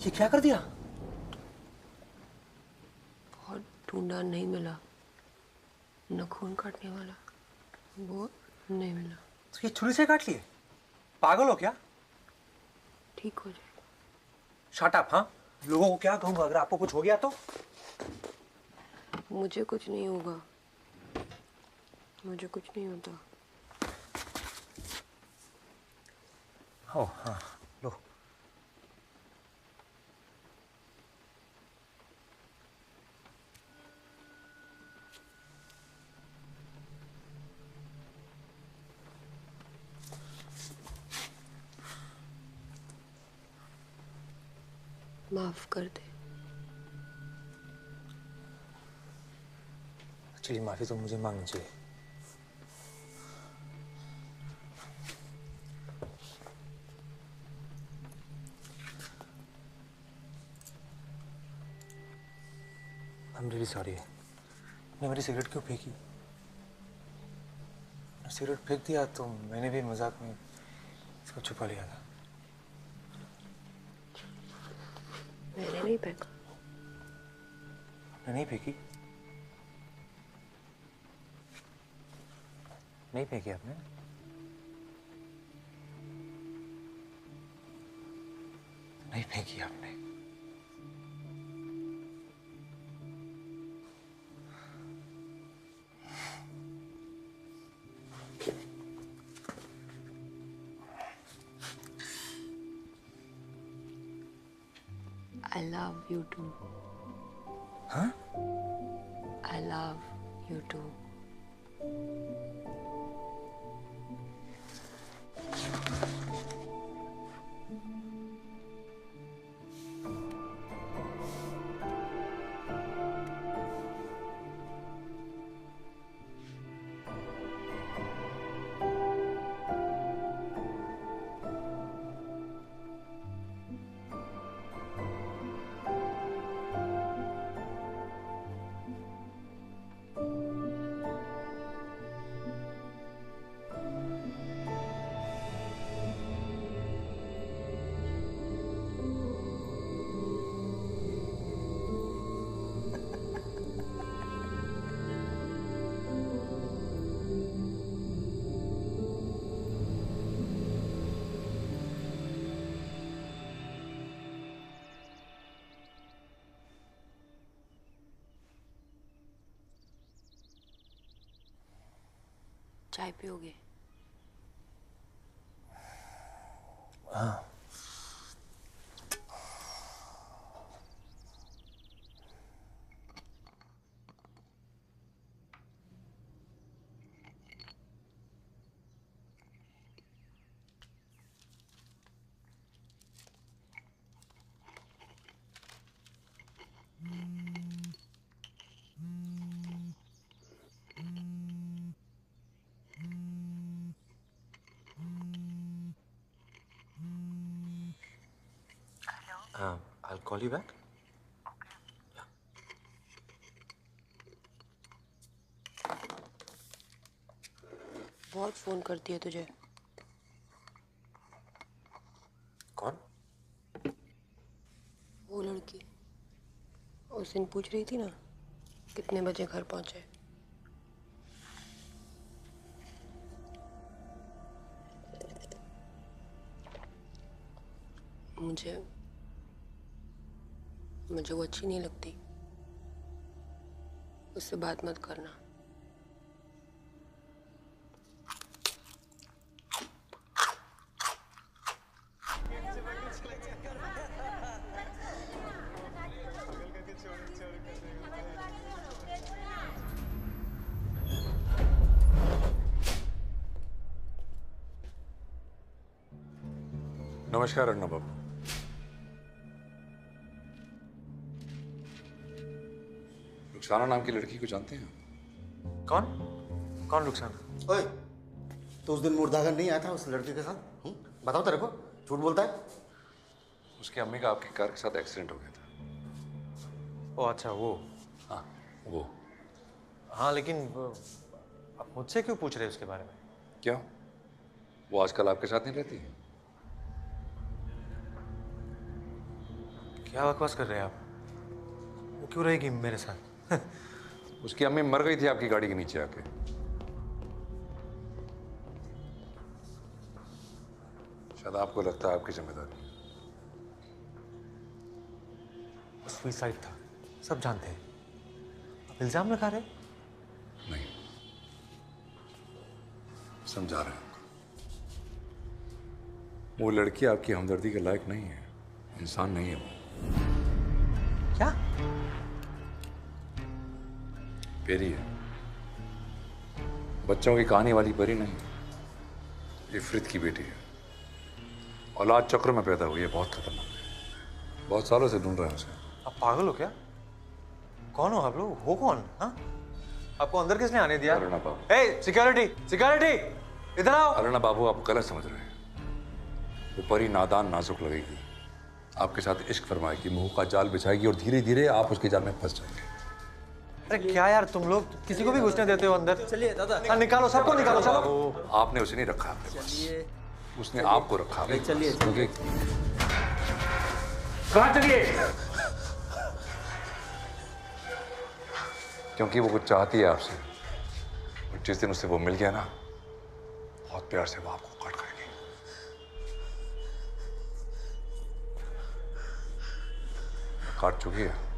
S1: ये क्या कर दिया?
S7: बहुत ढूंढा, नहीं मिला। नाखून काटने वाला वो नहीं मिला।
S1: तो ये छुरी से काट लिए? पागल हो क्या?
S7: ठीक हो जाए।
S1: Shut up. हाँ, लोगों को क्या कहूंगा अगर आपको कुछ हो गया तो?
S7: मुझे कुछ नहीं होगा, मुझे कुछ नहीं होता।
S1: ओ हाँ, लो।
S7: माफ कर दे।
S1: एक्चुअली माफी तो मुझे मांगनी चाहिए। I'm really sorry। आपने मेरी सिगरेट क्यों फेंकी? सिगरेट फेंक दिया तो मैंने भी मजाक में इसको छुपा लिया था।
S7: मैंने नहीं फेंका।
S1: आपने नहीं फेंकी? नहीं फेंकी आपने? नहीं फेंकी आपने?
S7: I love you too.
S1: हाँ?
S7: I love you too. चाय पियोगे?
S1: हाँ। I'll call you back.
S7: बहुत फोन करती है तुझे।
S1: कौन?
S7: वो लड़की उस दिन पूछ रही थी ना कितने बजे घर पहुंचे। मुझे वो अच्छी नहीं लगती। उससे बात मत करना।
S13: नमस्कार अन्ना बाबू। रुखसाना नाम की लड़की को जानते हैं?
S1: कौन? कौन रुखसाना?
S10: ओए, तो उस दिन मुर्दागन नहीं आया था उस लड़के के साथ? बताओ तेरे को, झूठ बोलता है?
S13: उसकी अम्मी का आपकी कार के साथ एक्सीडेंट हो गया था।
S1: ओ अच्छा, वो।
S13: हाँ, वो।
S1: हाँ, लेकिन आप मुझसे क्यों पूछ रहे हैं उसके बारे में?
S13: क्यों? वो आजकल आपके साथ नहीं रहती?
S1: क्या बकवास कर रहे हैं आप? वो क्यों रहेगी मेरे साथ?
S13: उसकी अम्मी मर गई थी आपकी गाड़ी के नीचे आके। शायद आपको लगता है आपकी जिम्मेदारी।
S1: सुसाइड था, सब जानते हैं। आप इल्जाम लगा रहे?
S13: नहीं, समझा रहे हैं। वो लड़की आपकी हमदर्दी के लायक नहीं है, इंसान नहीं है वो।
S1: क्या?
S13: पेरी है, बच्चों की कहानी वाली परी नहीं। इफ्रित की बेटी है, औलाद चक्र में पैदा हुई है, बहुत खतरनाक है। बहुत सालों से ढूंढ रहे हैं उसे।
S1: आप पागल हो क्या? कौन हो आप लोग? हो कौन? हाँ? आपको अंदर किसने आने दिया?
S13: अरुणा बाबू।
S1: ए, सिक्योरिटी, सिक्योरिटी, इधर आओ।
S13: अरुणा बाबू, आप गलत समझ रहे हैं। वो परी नादान नाजुक लगेगी, आपके साथ इश्क फरमाएगी, मुंह का जाल बिछाएगी और धीरे धीरे आप उसके जाल में फंस जाएंगे।
S1: अरे क्या यार, तुम लोग किसी को भी घुसने देते हो अंदर? चलिए दादा, निकालो, सबको निकालो, चलो।
S13: आपने उसे नहीं रखा अपने पास, उसने आपको रखा।
S1: चलिए,
S13: क्योंकि
S1: कहाँ चलिए?
S13: क्योंकि वो कुछ चाहती है आपसे, और जिस दिन उससे वो मिल गया ना, बहुत प्यार से वो आपको काट खाएगी। काट चुकी है।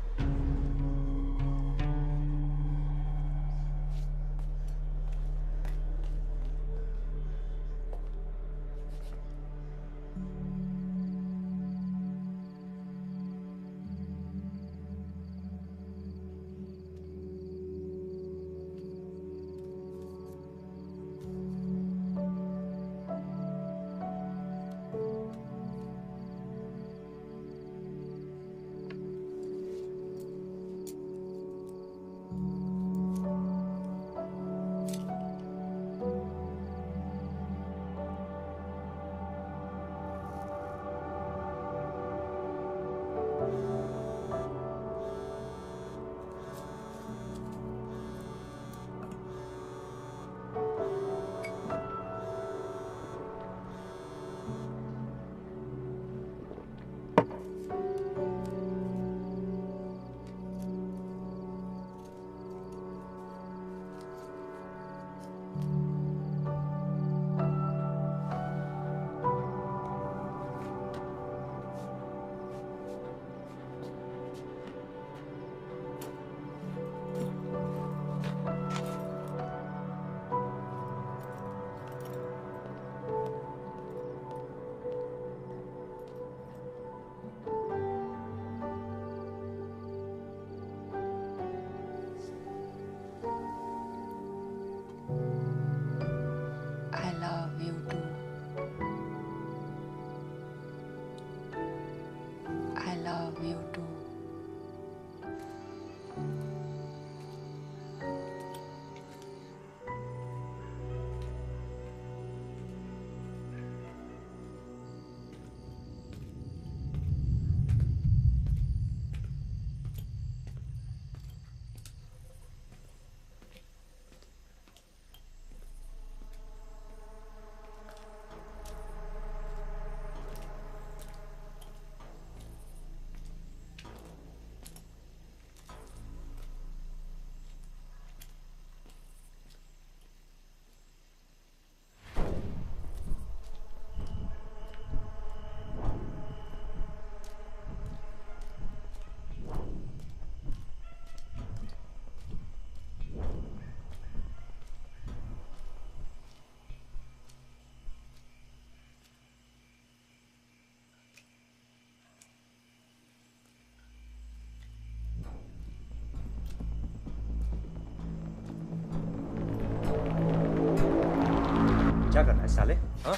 S1: क्या करना है साले? हाँ?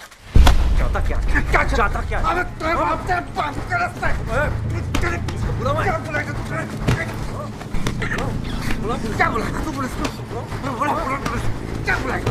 S1: चाहता क्या? क्या चाहता क्या?
S11: अबे तेरे बाप से बात कर रहा है।
S1: बुला मैं।
S11: क्या बुलाएगा तू? क्या बुलाएगा तू पुलिस को? बुला पुलिस। क्या बुलाएगा?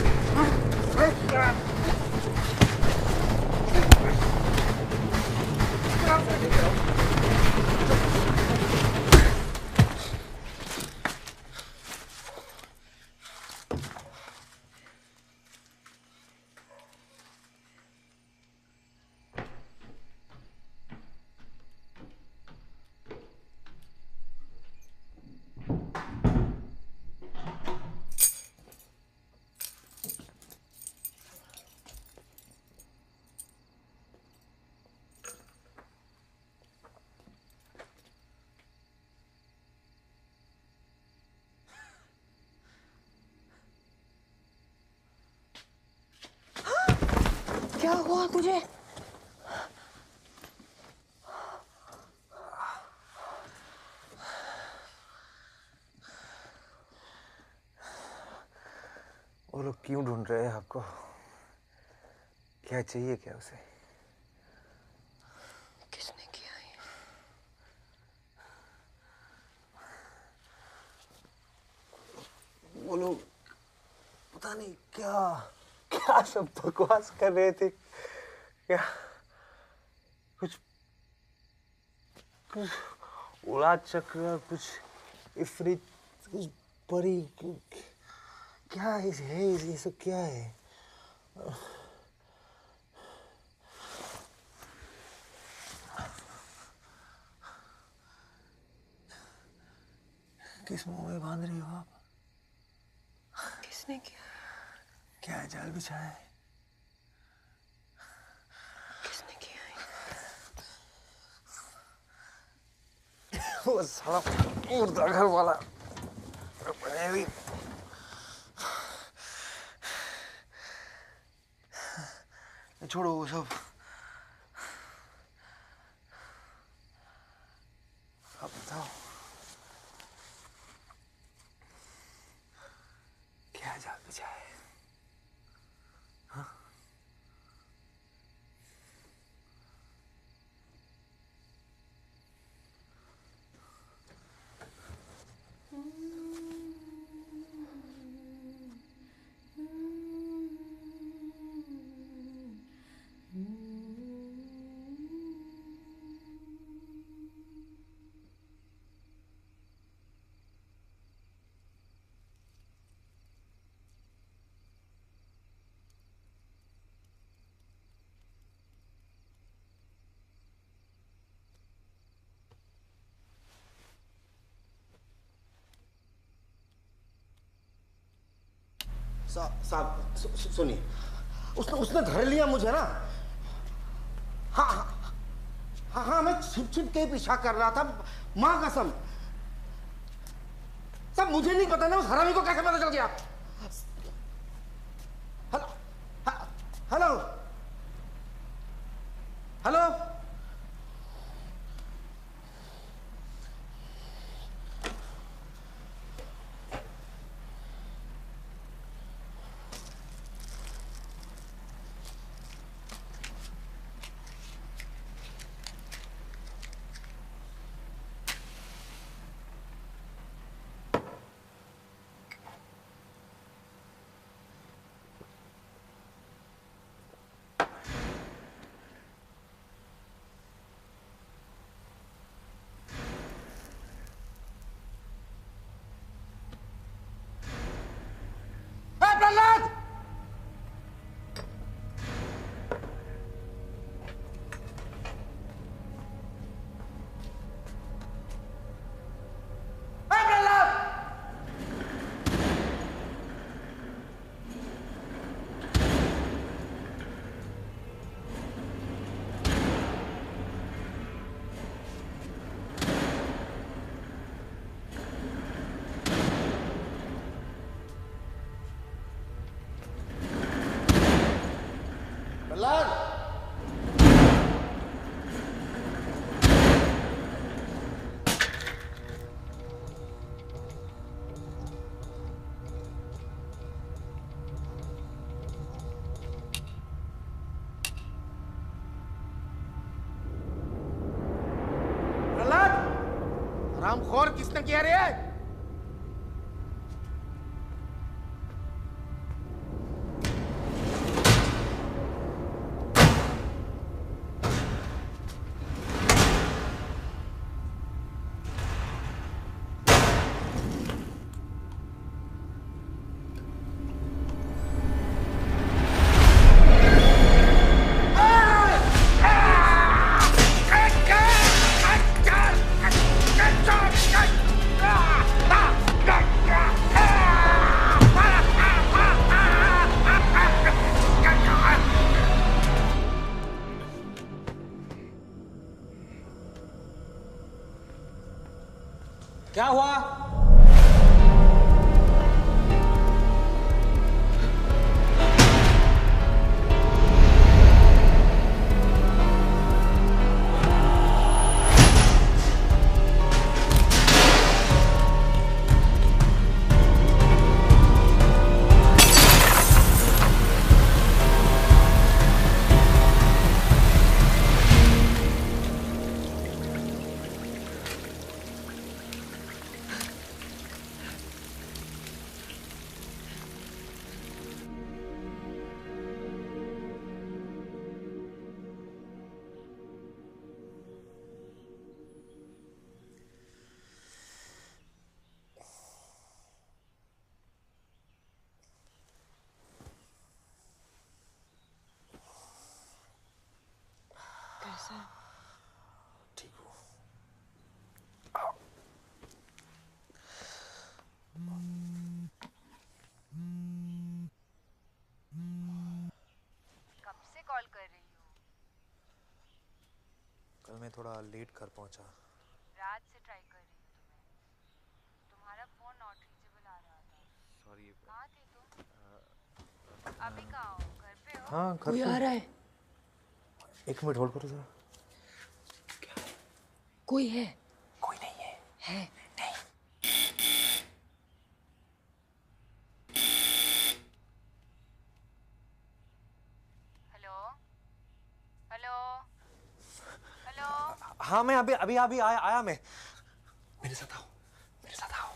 S10: क्या हुआ तुझे?
S1: वो लोग क्यों ढूंढ रहे हैं आपको? क्या चाहिए क्या उसे?
S7: किसने किया ये?
S1: वो लोग पता नहीं क्या क्या सब बकवास कर रहे थे। क्या कुछ कुछ उड़ा चक्र, कुछ इफरित, कुछ परी, क्या है ये सब क्या है? किस मुंह में बांध रही हो आप?
S7: किसने किया?
S1: क्या जाल बिछाया है?
S7: किसने किया है?
S1: वो साला मुर्दा घर वाला भी छोड़ो वो सब। अब बताओ क्या जाल बिछाया है? हाँ?
S10: साहब सुनिए, उसने धर लिया मुझे ना। हाँ हाँ हाँ हाँ, मैं छिप छिप के पीछा कर रहा था, माँ कसम। सब मुझे नहीं पता ना उस हरामी को कैसे पता चल गया। Hello hello hello. प्रहलाद! रामखोर किसने किया रे?
S5: क्या हुआ?
S9: कैसा है?
S1: ठीक हूँ।
S12: कब से कॉल कर रही हूँ?
S1: कल मैं थोड़ा लेट घर पहुंचा।
S12: रात से ट्राई कर रही हूँ तुम्हारा फोन नॉट रीचेबल आ रहा था।
S1: सॉरी।
S12: कहाँ थे तुम? अभी कहाँ हो? घर पे हो?
S1: हाँ, घर
S3: कोई
S1: पे।
S3: आ रहा है।
S1: एक मिनट होल्ड करो जरा।
S3: कोई है?
S1: कोई नहीं है।
S3: है?
S1: नहीं।
S12: हेलो? हेलो? हेलो?
S1: हाँ, मैं अभी आया मैं। मेरे साथ आओ, मेरे साथ आओ।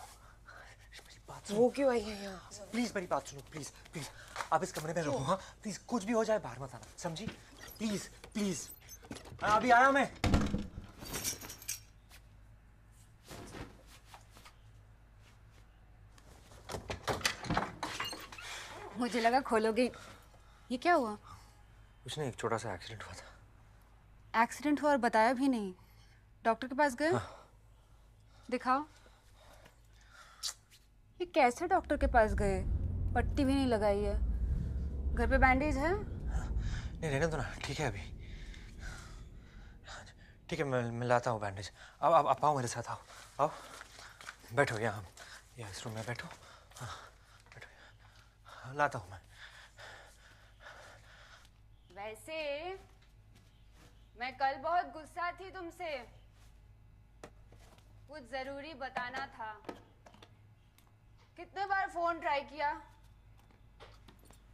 S1: मेरी बात सुनो।
S3: वो क्यों आई है यहाँ?
S1: प्लीज मेरी बात सुनो, प्लीज प्लीज। आप इस कमरे में रहो। हाँ प्लीज, कुछ भी हो जाए बाहर मत आना, समझी? Please please. अभी आया मैं।
S9: मुझे लगा खोलोगे। ये क्या हुआ?
S1: कुछ नहीं, एक छोटा सा एक्सीडेंट हुआ था।
S9: एक्सीडेंट हुआ और बताया भी नहीं। डॉक्टर के पास गए?
S1: हाँ।
S9: दिखाओ। ये कैसे डॉक्टर के पास गए? पट्टी भी नहीं लगाई है। घर पे बैंडेज है?
S1: नहीं, रहने दो ना, ठीक है अभी। ठीक है, मैं लाता हूँ बैंडेज। अब आप आओ मेरे साथ, आओ आओ। बैठो यहाँ इस रूम में बैठो। हाँ, बैठो। लाता हूँ मैं।
S9: वैसे मैं कल बहुत गुस्सा थी तुमसे। कुछ जरूरी बताना था। कितने बार फोन ट्राई किया,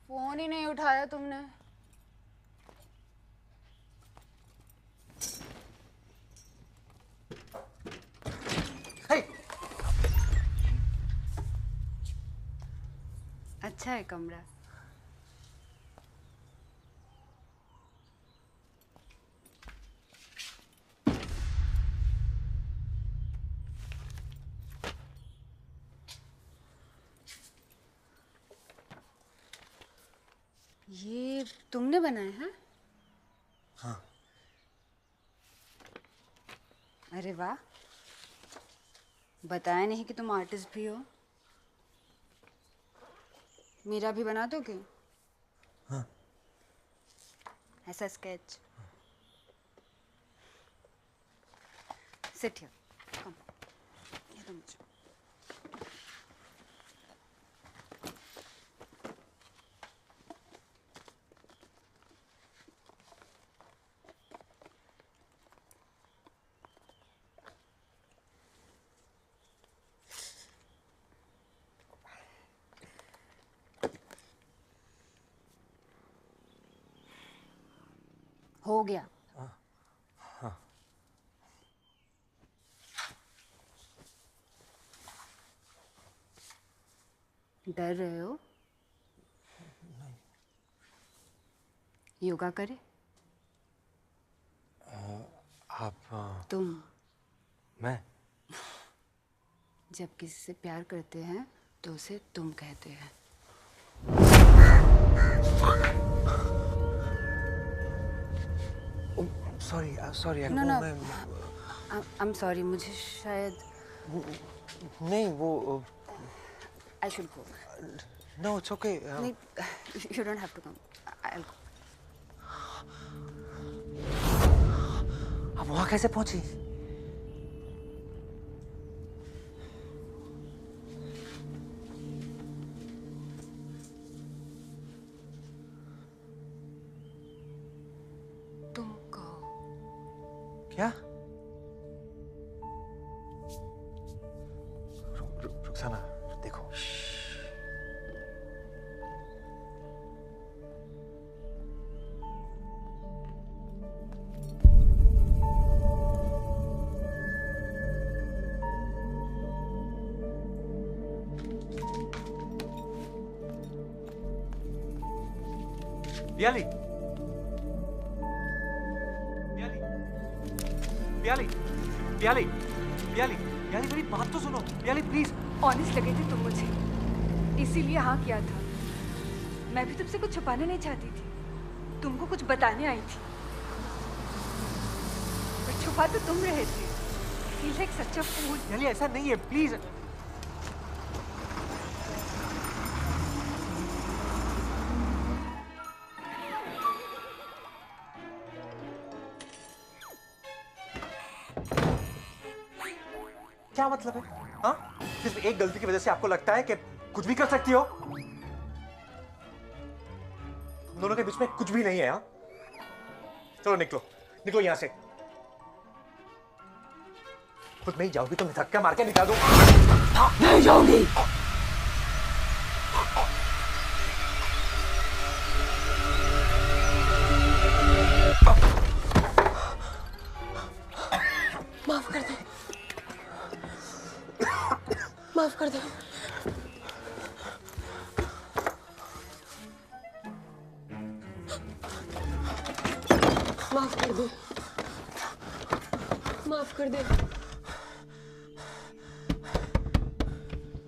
S9: फोन ही नहीं उठाया तुमने। अच्छा है कमरा। ये तुमने बनाया है?
S1: हाँ।
S9: अरे वाह, बताया नहीं कि तुम आर्टिस्ट भी हो। मेरा भी बना दोगे?
S1: हाँ।
S9: ऐसा स्केच। सिट हियर, कम। ये दो मुझे। हो गया।
S1: हाँ।
S9: डर रहे हो?
S1: नहीं।
S9: योगा करे?
S1: आप
S9: तुम
S1: मैं
S9: जब किसी से प्यार करते हैं तो उसे तुम कहते हैं।
S1: Sorry
S9: no no, I am sorry. मुझे शायद
S1: नहीं, वो
S9: I should go.
S1: No, it's okay.
S9: नहीं, you don't have to come. I will go.
S1: आप वहाँ कैसे पहुंची? क्या? रुखसाना, देखो। पियाली, पियाली, पियाली, पियाली, पियाली, मेरी बात तो सुनो। पियाली प्लीज।
S9: ऑनेस्ट लगे थे तुम मुझे, इसीलिए हाँ किया था। मैं भी तुमसे कुछ छुपाना नहीं चाहती थी, तुमको कुछ बताने आई थी। खफा तो तुम रहे थे। He's like such a fool.
S1: यानी ऐसा नहीं है, प्लीज।
S17: क्या मतलब है? हाँ? सिर्फ एक गलती की वजह से आपको लगता है कि कुछ भी कर सकती हो? हम दोनों के बीच में कुछ भी नहीं है। हाँ? चलो निकलो, निकलो यहां से। खुद नहीं जाओगी तो मैं धक्का मार के निकाल दूंगा।
S11: नहीं जाऊंगी। माफ कर दे, माफ कर दे। माफ कर दे, माफ कर दे,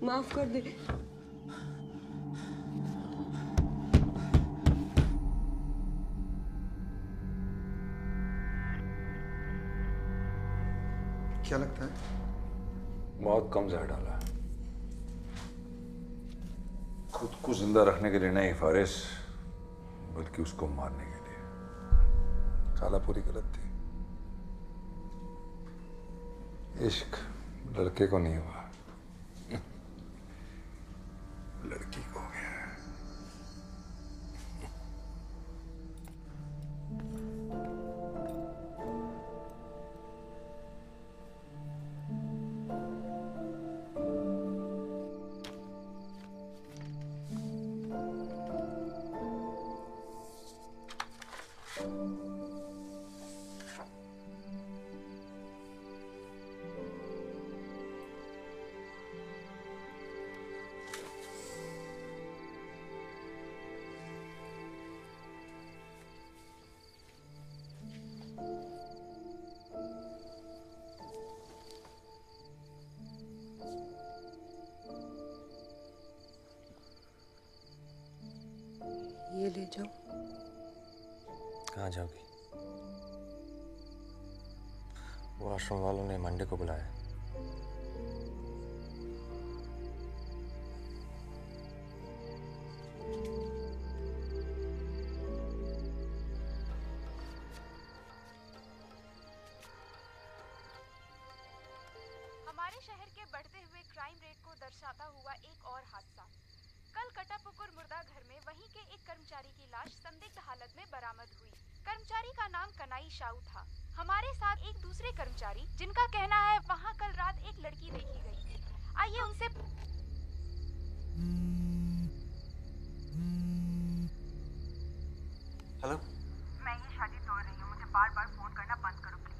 S11: माफ कर दे।
S8: क्या लगता है?
S13: बहुत कम जहर डाला है। खुद को जिंदा रखने के लिए नहीं फारिस, बल्कि उसको मारने के लिए। साला पूरी गलत थी। इश्क लड़के को नहीं हुआ, लड़की को हो गया।
S3: ये ले जाओ।
S1: कहाँ जाओगी? वो आश्रम वालों ने मंडे को बुलाया।
S12: हमारे शहर के बढ़ते हुए क्राइम रेट को दर्शाता हुआ एक और हादसा। कल कटापुकुर मुर्दा घर में वहीं के एक कर्मचारी की लाश संदिग्ध हालत में बरामद हुई। कर्मचारी का नाम कनाई शाऊ था। हमारे साथ एक दूसरे कर्मचारी जिनका कहना है वहां कल रात एक लड़की देखी गई थी। आइए उनसे।
S17: हेलो,
S12: मैं ये शादी तोड़ रही हूँ, मुझे बार बार फोन करना बंद करो प्लीज।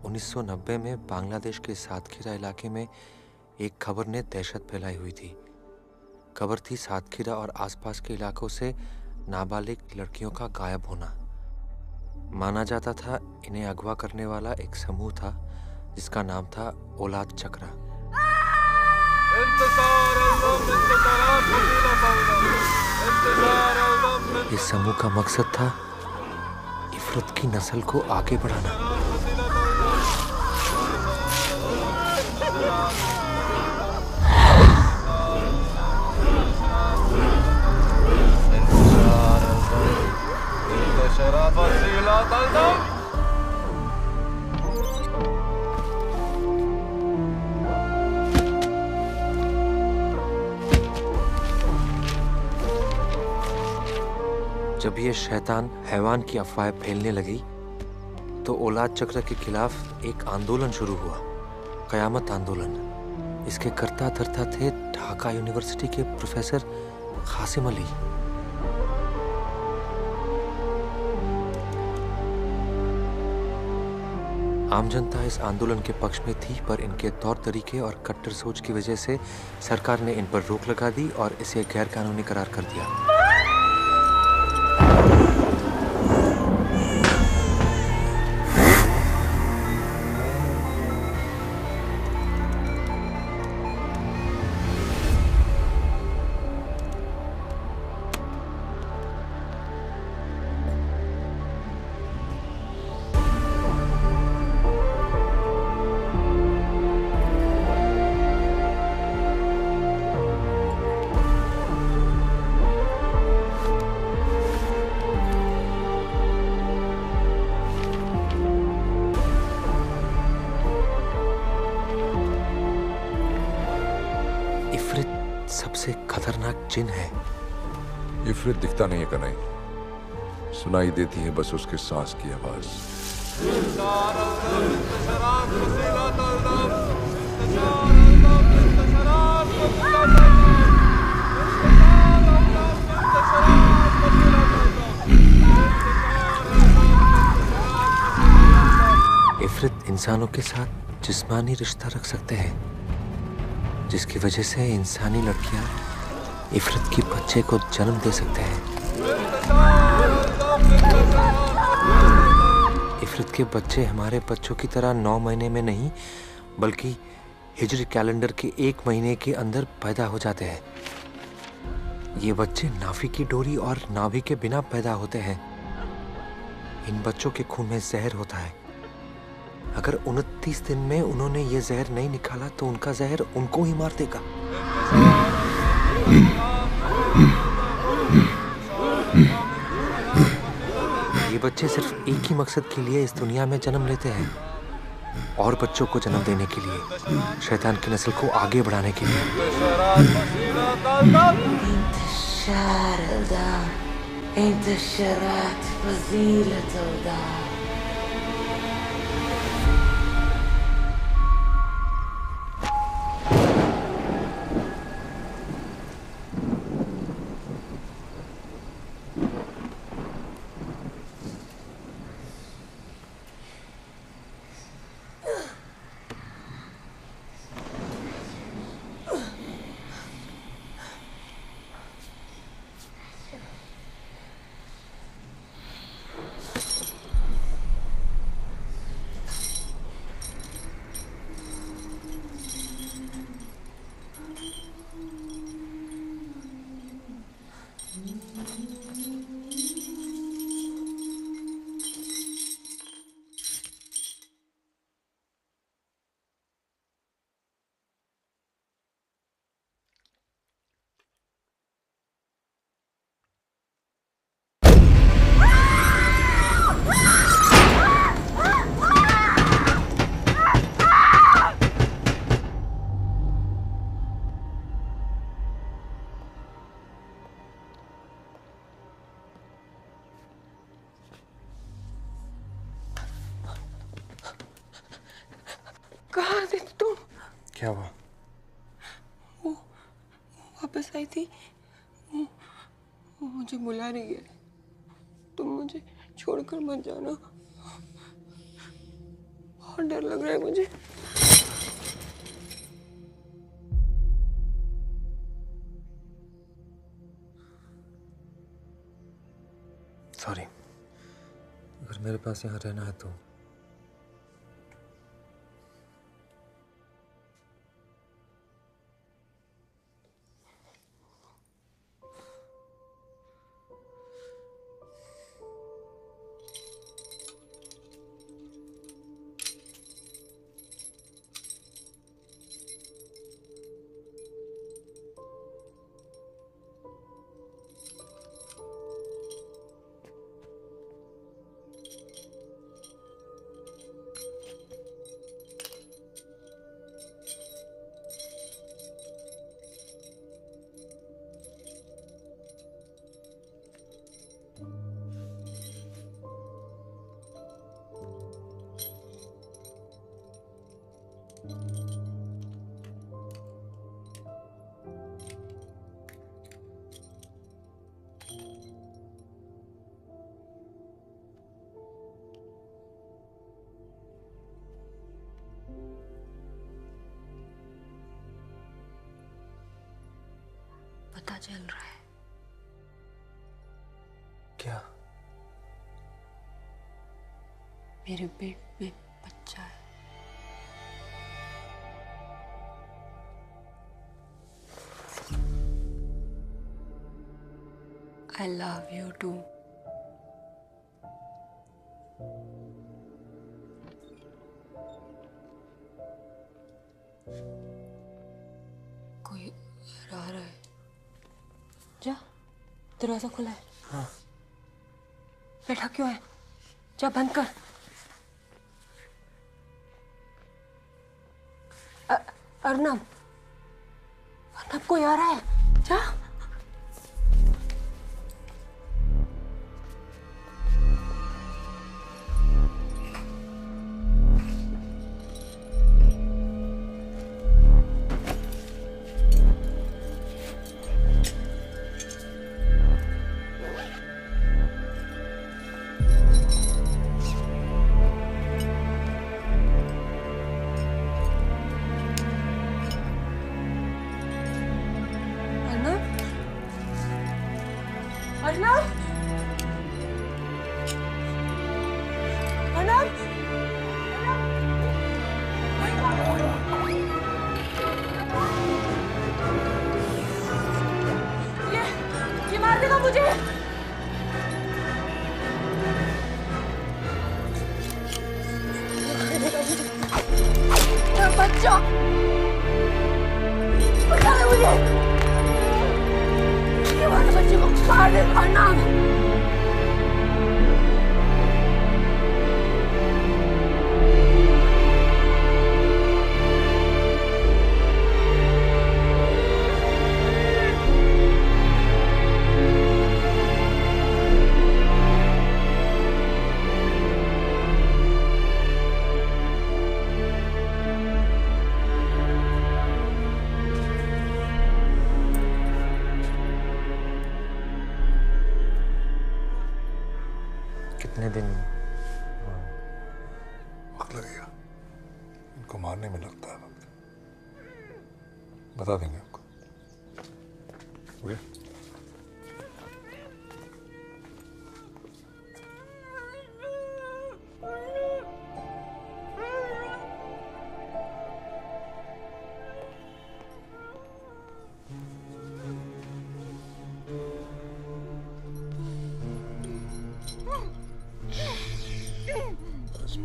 S1: उन्नीस 1990 में बांग्लादेश के सातखीरा इलाके में एक खबर ने दहशत फैलाई हुई थी। खबर थी सातखीरा और आसपास के इलाकों से नाबालिग लड़कियों का गायब होना। माना जाता था इन्हें अगवा करने वाला एक समूह था जिसका नाम था औलाद चक्रा। इस समूह का मकसद था इफरत की नस्ल को आगे बढ़ाना। जब ये शैतान हैवान की अफवाहें फैलने लगी तो औलाद चक्र के खिलाफ एक आंदोलन शुरू हुआ, कयामत आंदोलन। इसके कर्ता धर्ता थे ढाका यूनिवर्सिटी के प्रोफेसर कासिम अली। आम जनता इस आंदोलन के पक्ष में थी, पर इनके तौर तरीके और कट्टर सोच की वजह से सरकार ने इन पर रोक लगा दी और इसे गैर कानूनी करार कर दिया। सबसे खतरनाक जिन है।
S13: इफरित दिखता नहीं है कन्हई, सुनाई देती है बस उसके सांस की आवाज।
S1: इफरित इंसानों के साथ जिस्मानी रिश्ता रख सकते हैं, जिसकी वजह से इंसानी लड़कियां इफरित की बच्चे को जन्म दे सकते हैं। इफरित के बच्चे हमारे बच्चों की तरह 9 महीने में नहीं, बल्कि हिजरी कैलेंडर के 1 महीने के अंदर पैदा हो जाते हैं। ये बच्चे नाफी की डोरी और नाभि के बिना पैदा होते हैं। इन बच्चों के खून में जहर होता है। अगर 29 दिन में उन्होंने ये जहर नहीं निकाला तो उनका जहर उनको ही मार देगा। ये बच्चे सिर्फ एक ही मकसद के लिए इस दुनिया में जन्म लेते हैं, और बच्चों को जन्म देने के लिए, शैतान की नस्ल को आगे बढ़ाने के लिए।
S7: कहाँ थे तुम?
S1: क्या हुआ?
S7: वो वापस आई थी। वो मुझे बुला रही है। तुम मुझे छोड़कर मत जाना, बहुत डर लग रहा है मुझे।
S1: सॉरी, अगर मेरे पास यहाँ रहना है तो
S7: पता चल रहा है।
S1: क्या?
S7: मेरे पेट में बच्चा है। I love you too. कोई आ रहा है। जा, दरवाजा खुला है।
S1: हाँ।
S7: बैठा क्यों है? जा बंद कर। अर्नब, अर्नब कोई आ रहा है।
S11: जा। ये मार देगा मुझे। बच्चा बचा ले मुझे। ये वाले बच्चे को मार दे नाम।
S1: कितने दिन
S13: वक्त लगेगा, इनको मारने में लगता है वक्त। बता देंगे आपको। ओके?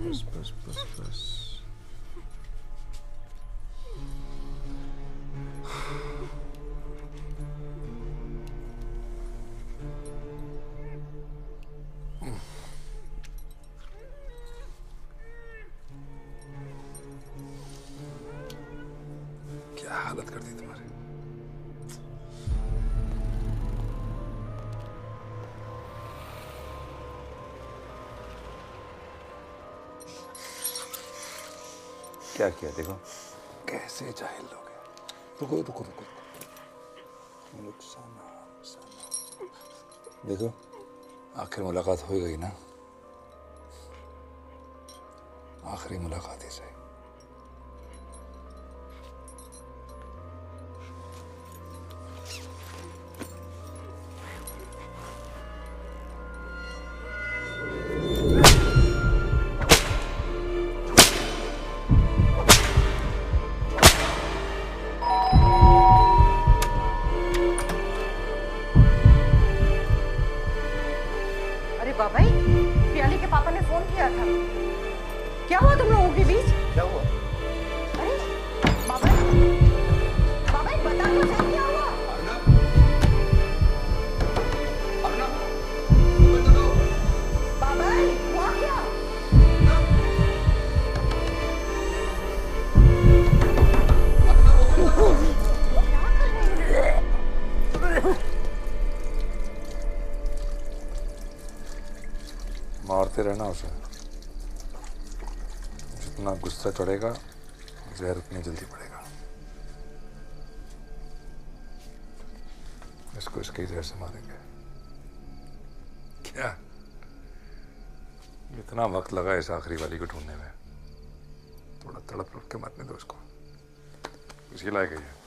S13: बस बस बस बस। क्या हालत कर दी तुम्हारी।
S2: क्या किया देखो।
S13: कैसे जाहिल लोग हैं। रुको रुको रुको। रुखसाना, देखो आखिर मुलाकात हो गई ना। आखिरी मुलाकात ही सही।
S3: अरे बाबाई, प्याली के पापा ने फोन किया था। क्या हुआ तुम लोगों के बीच?
S10: क्या हुआ?
S3: अरे बाबाई, बाबाई बता तो सही क्या हुआ? बाबाई हुआ क्या?
S13: मारते रहना उसे। जितना गुस्सा चढ़ेगा जहर उतनी जल्दी पड़ेगा। इसको इसके जहर से मारेंगे। क्या इतना वक्त लगा इस आखिरी वाली को ढूंढने में। थोड़ा तड़प के मरने दो इसको। इसी लायक है।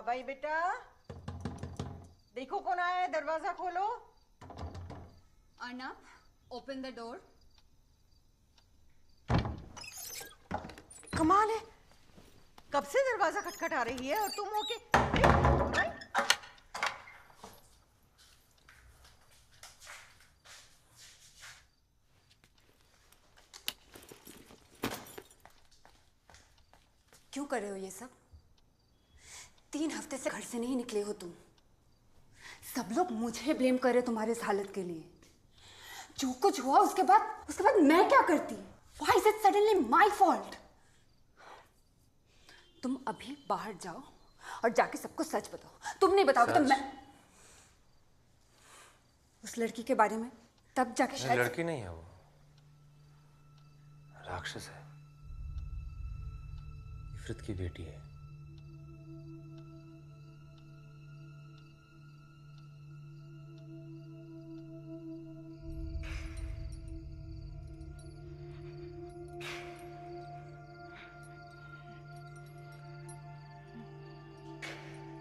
S3: बाबाई बेटा, देखो कौन आया है, दरवाजा खोलो।
S9: Arnab, open the door.
S3: कमाल है, कब से दरवाजा खटखटा रही है और तुम हो के
S9: क्यों कर रहे हो ये सब? 3 हफ्ते से घर से नहीं निकले हो तुम। सब लोग मुझे ब्लेम कर रहे तुम्हारे इस हालत के लिए। जो कुछ हुआ उसके बाद मैं क्या करती? Why is it suddenly my fault? तुम अभी बाहर जाओ और जाके सबको सच बताओ। तुम नहीं बताओगे तो मैं उस लड़की के बारे में तब जाके शायद।
S1: लड़की नहीं है वो, राक्षस है, इफरत की बेटी है।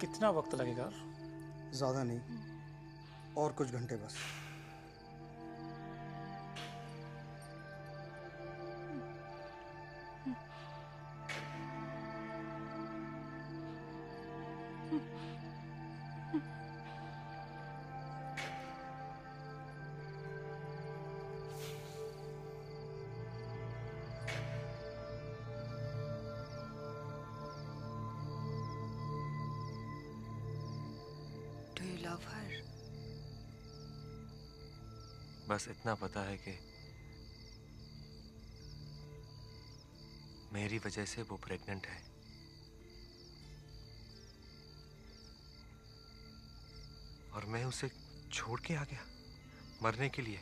S18: कितना वक्त लगेगा?
S10: ज़्यादा नहीं, और कुछ घंटे बस।
S1: बस इतना पता है कि मेरी वजह से वो प्रेग्नेंट है। और मैं उसे छोड़ के आ गया मरने के लिए।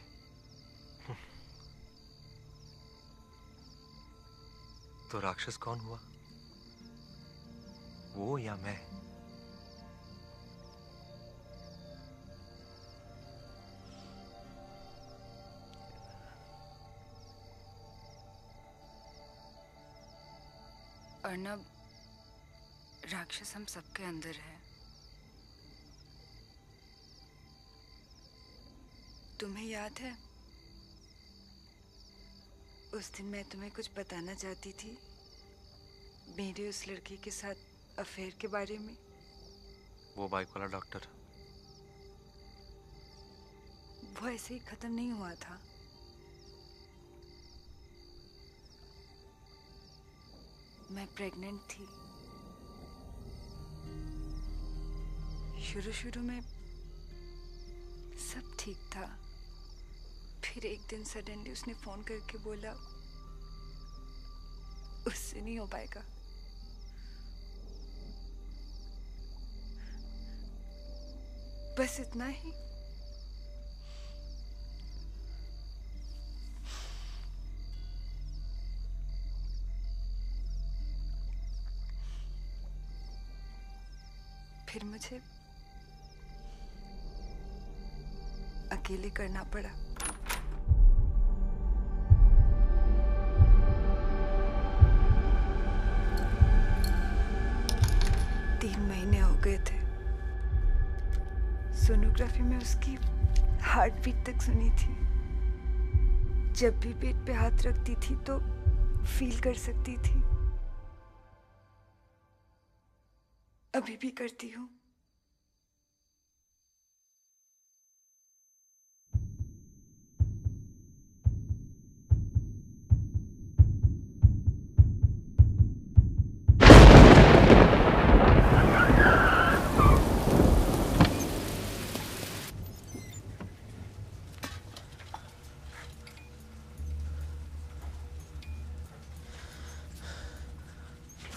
S1: तो राक्षस कौन हुआ, वो या मैं?
S9: अर्नब, राक्षस हम सबके अंदर है। तुम्हें याद है उस दिन मैं तुम्हें कुछ बताना चाहती थी, मेरे उस लड़की के साथ अफेयर के बारे में?
S1: वो बाइक वाला डॉक्टर,
S9: वो ऐसे ही खत्म नहीं हुआ था। मैं प्रेग्नेंट थी। शुरू में सब ठीक था, फिर एक दिन सडनली उसने फोन करके बोला उससे नहीं हो पाएगा। बस इतना ही। फिर मुझे अकेले करना पड़ा। तीन महीने हो गए थे। सोनोग्राफी में उसकी हार्ट बीट तक सुनी थी। जब भी पेट पे हाथ रखती थी तो फील कर सकती थी। अभी भी करती हूँ।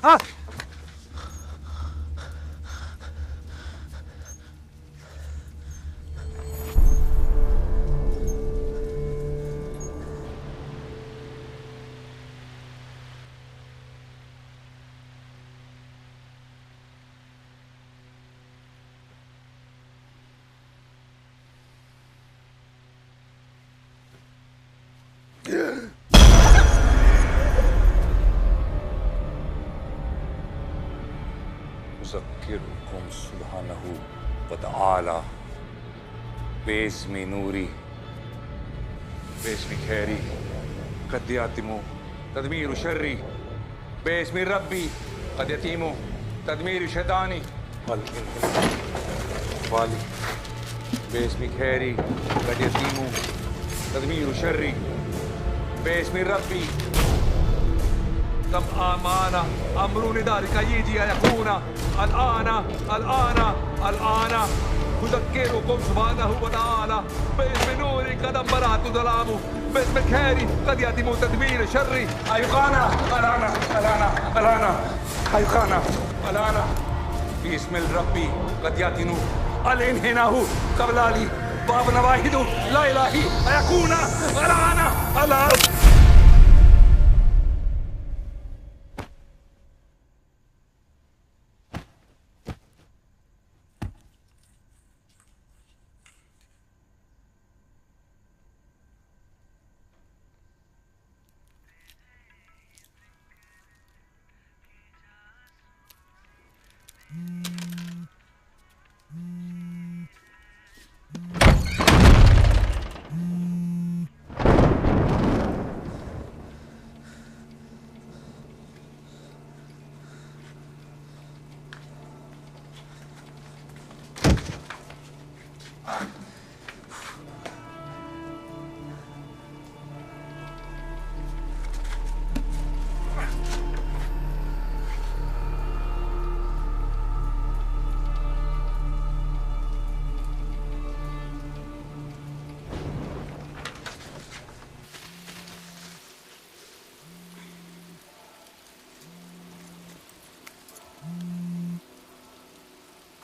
S17: हाँ
S13: उज़क्किरुकुम सुब्हानहू व तआला बेस्मी नूरी बेस्मी खैरी कद यातिमु तदमीर शर्री बेस्मी रब्बी कद यतीमु तदमीर शैतानी वाली बेस्मी खैरी कद यतीमु तदमीर शर्री बेस्मी रब्बी कम आमाना अमरू निदारिका यजी यकूना अलआना अलआना अलआना उज़क्किरुकुम सुब्हानहू व तआला बिस्मि नूरी कद बरातु ज़लामु बिस्मि खैरी कद यतीमु तदबीर शर्री अयकाना अलाना अलाना अलाना अयकाना अलाना बिस्मिल रब्बी कद यतीनु अलइनहिनाहु कबलाली बाब नवाहिदु ला इलाही अयकूना अलाना अलाना।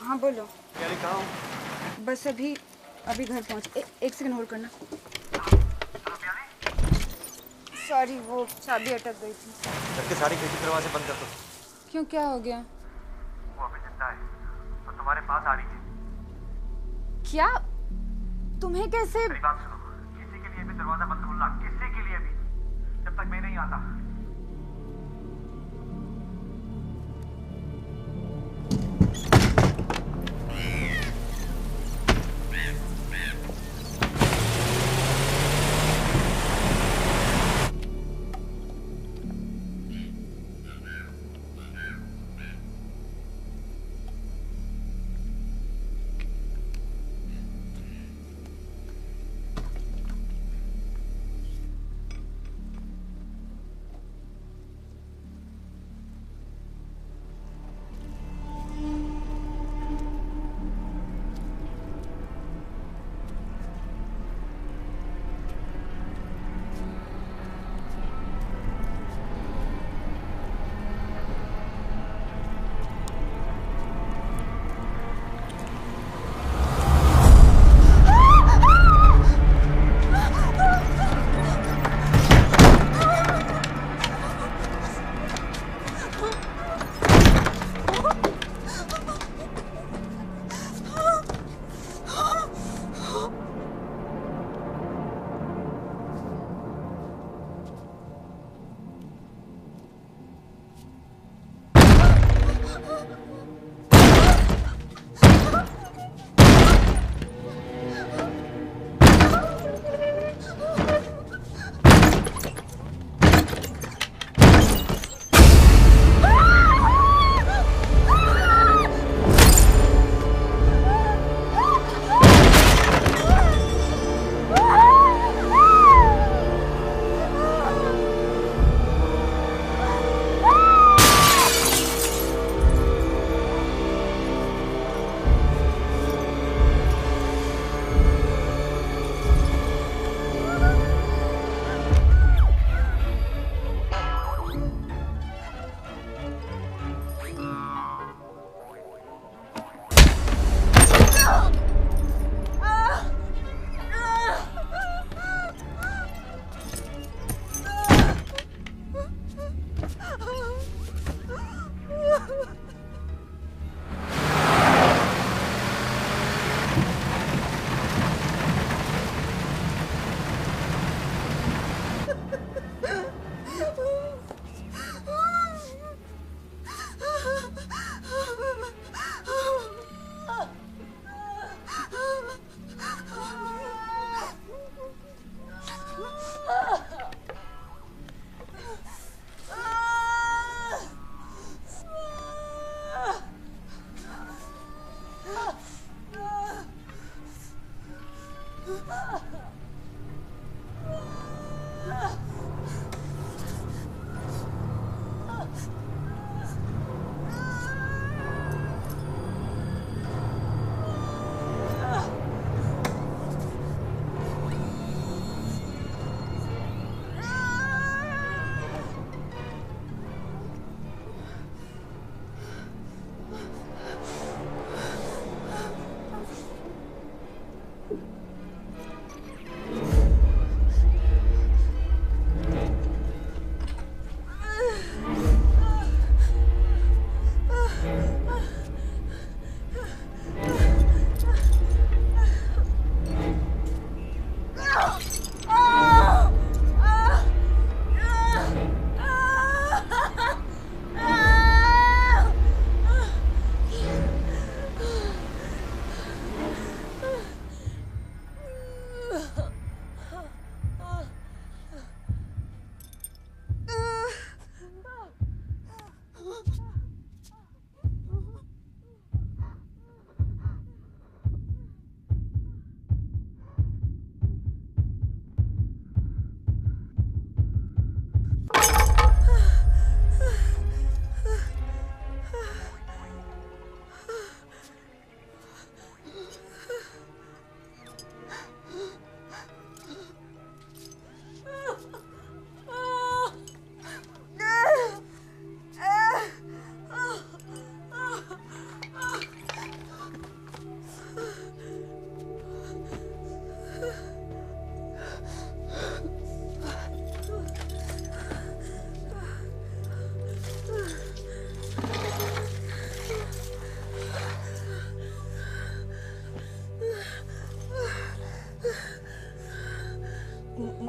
S9: हाँ बोलो।
S17: यानी कहाँ हो?
S9: बस अभी घर पहुँच। एक सेकंड होल्ड करना। सॉरी वो चाबी अटक गई थी।
S17: करके सारी खिड़की दरवाजे बंद कर दो।
S9: क्यों, क्या हो गया?
S17: वो अभी जिंदा है और तुम्हारे पास आ रही है।
S9: क्या? तुम्हें कैसे?
S17: मेरी बात सुनो, किसी के लिए भी दरवाजा बंद खोलना, किसी के लिए भी, जब तक मैं नहीं आता।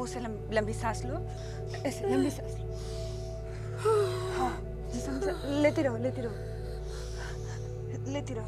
S9: जोर से लंबी सांस लो, ऐसे लंबी सांस लो। हाँ, लेती रहो, लेती रहो, लेती रहो।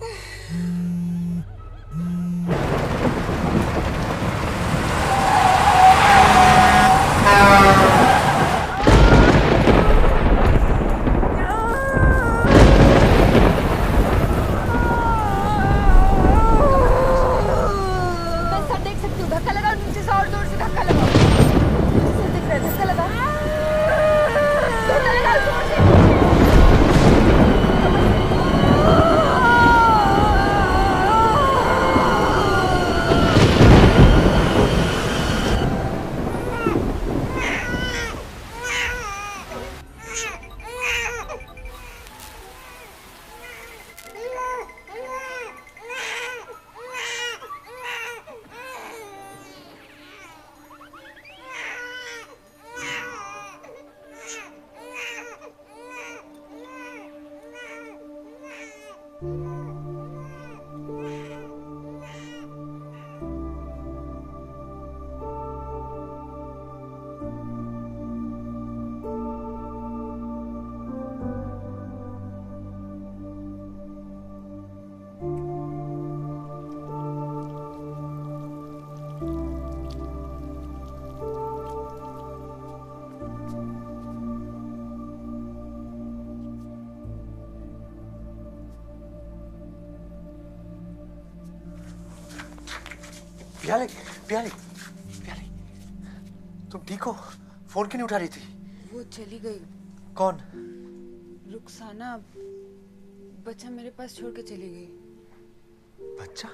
S17: प्याले, प्याले, प्याले, तुम ठीक हो? फोन क्यों नहीं उठा रही थी?
S9: वो चली गई।
S17: कौन?
S9: रुखसाना बच्चा मेरे पास छोड़ के चली गई।
S17: बच्चा?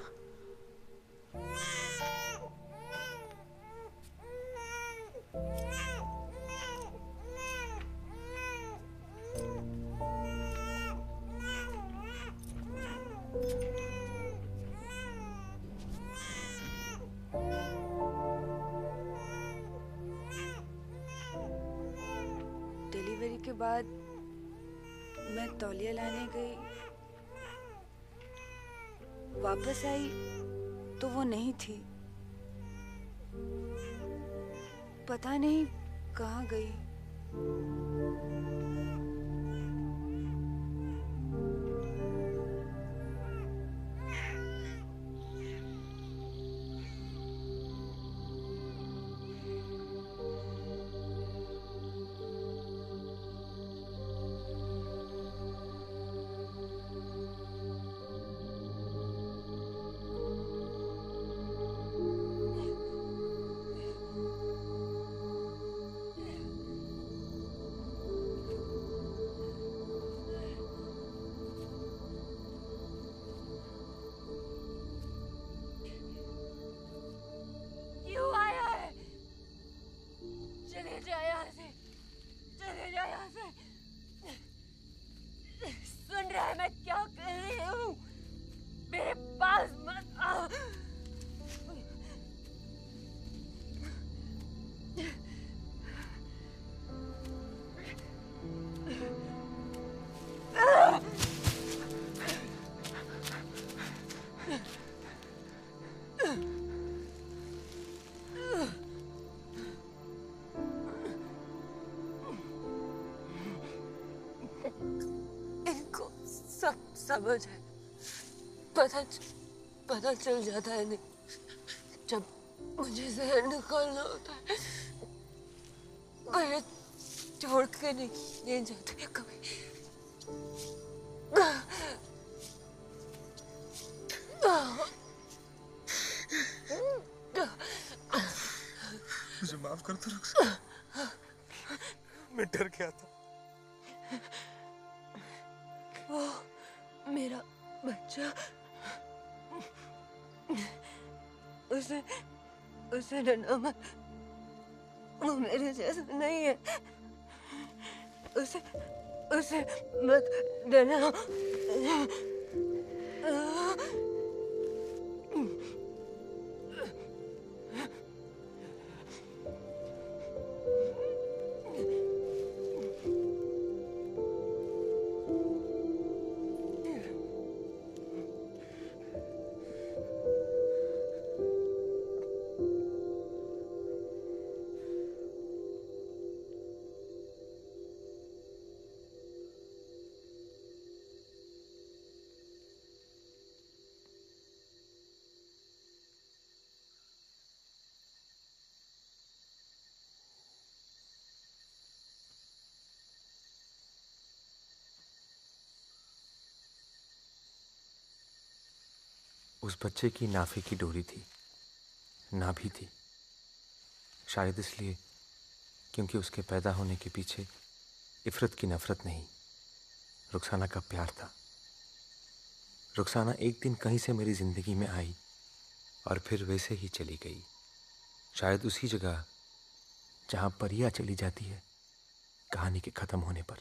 S9: डिलीवरी के बाद मैं तौलिया लाने गई, वापस आई तो वो नहीं थी। पता नहीं कहाँ गई।
S11: क्यों आया है? चले जा यहाँ से, चले जा यहाँ से। सुन रहा है मैं क्या कर रही हूँ? मेरे पास मत आओ। इनको सब समझ है, पता चल जाता है नहीं जब मुझे जहर निकालना होता है। पर छोड़ के नहीं जाते कभी।
S17: मुझे माफ कर दो रुखसाना, मैं डर गया था।
S11: वो मेरा बच्चा, उसे डरना मत। वो मेरे जैसा नहीं है। उसे मत डरना।
S1: उस बच्चे की नाफे की डोरी थी, नाभि थी। शायद इसलिए क्योंकि उसके पैदा होने के पीछे इफरत की नफरत नहीं, रुखसाना का प्यार था। रुखसाना एक दिन कहीं से मेरी जिंदगी में आई और फिर वैसे ही चली गई, शायद उसी जगह जहां परियां चली जाती है कहानी के खत्म होने पर।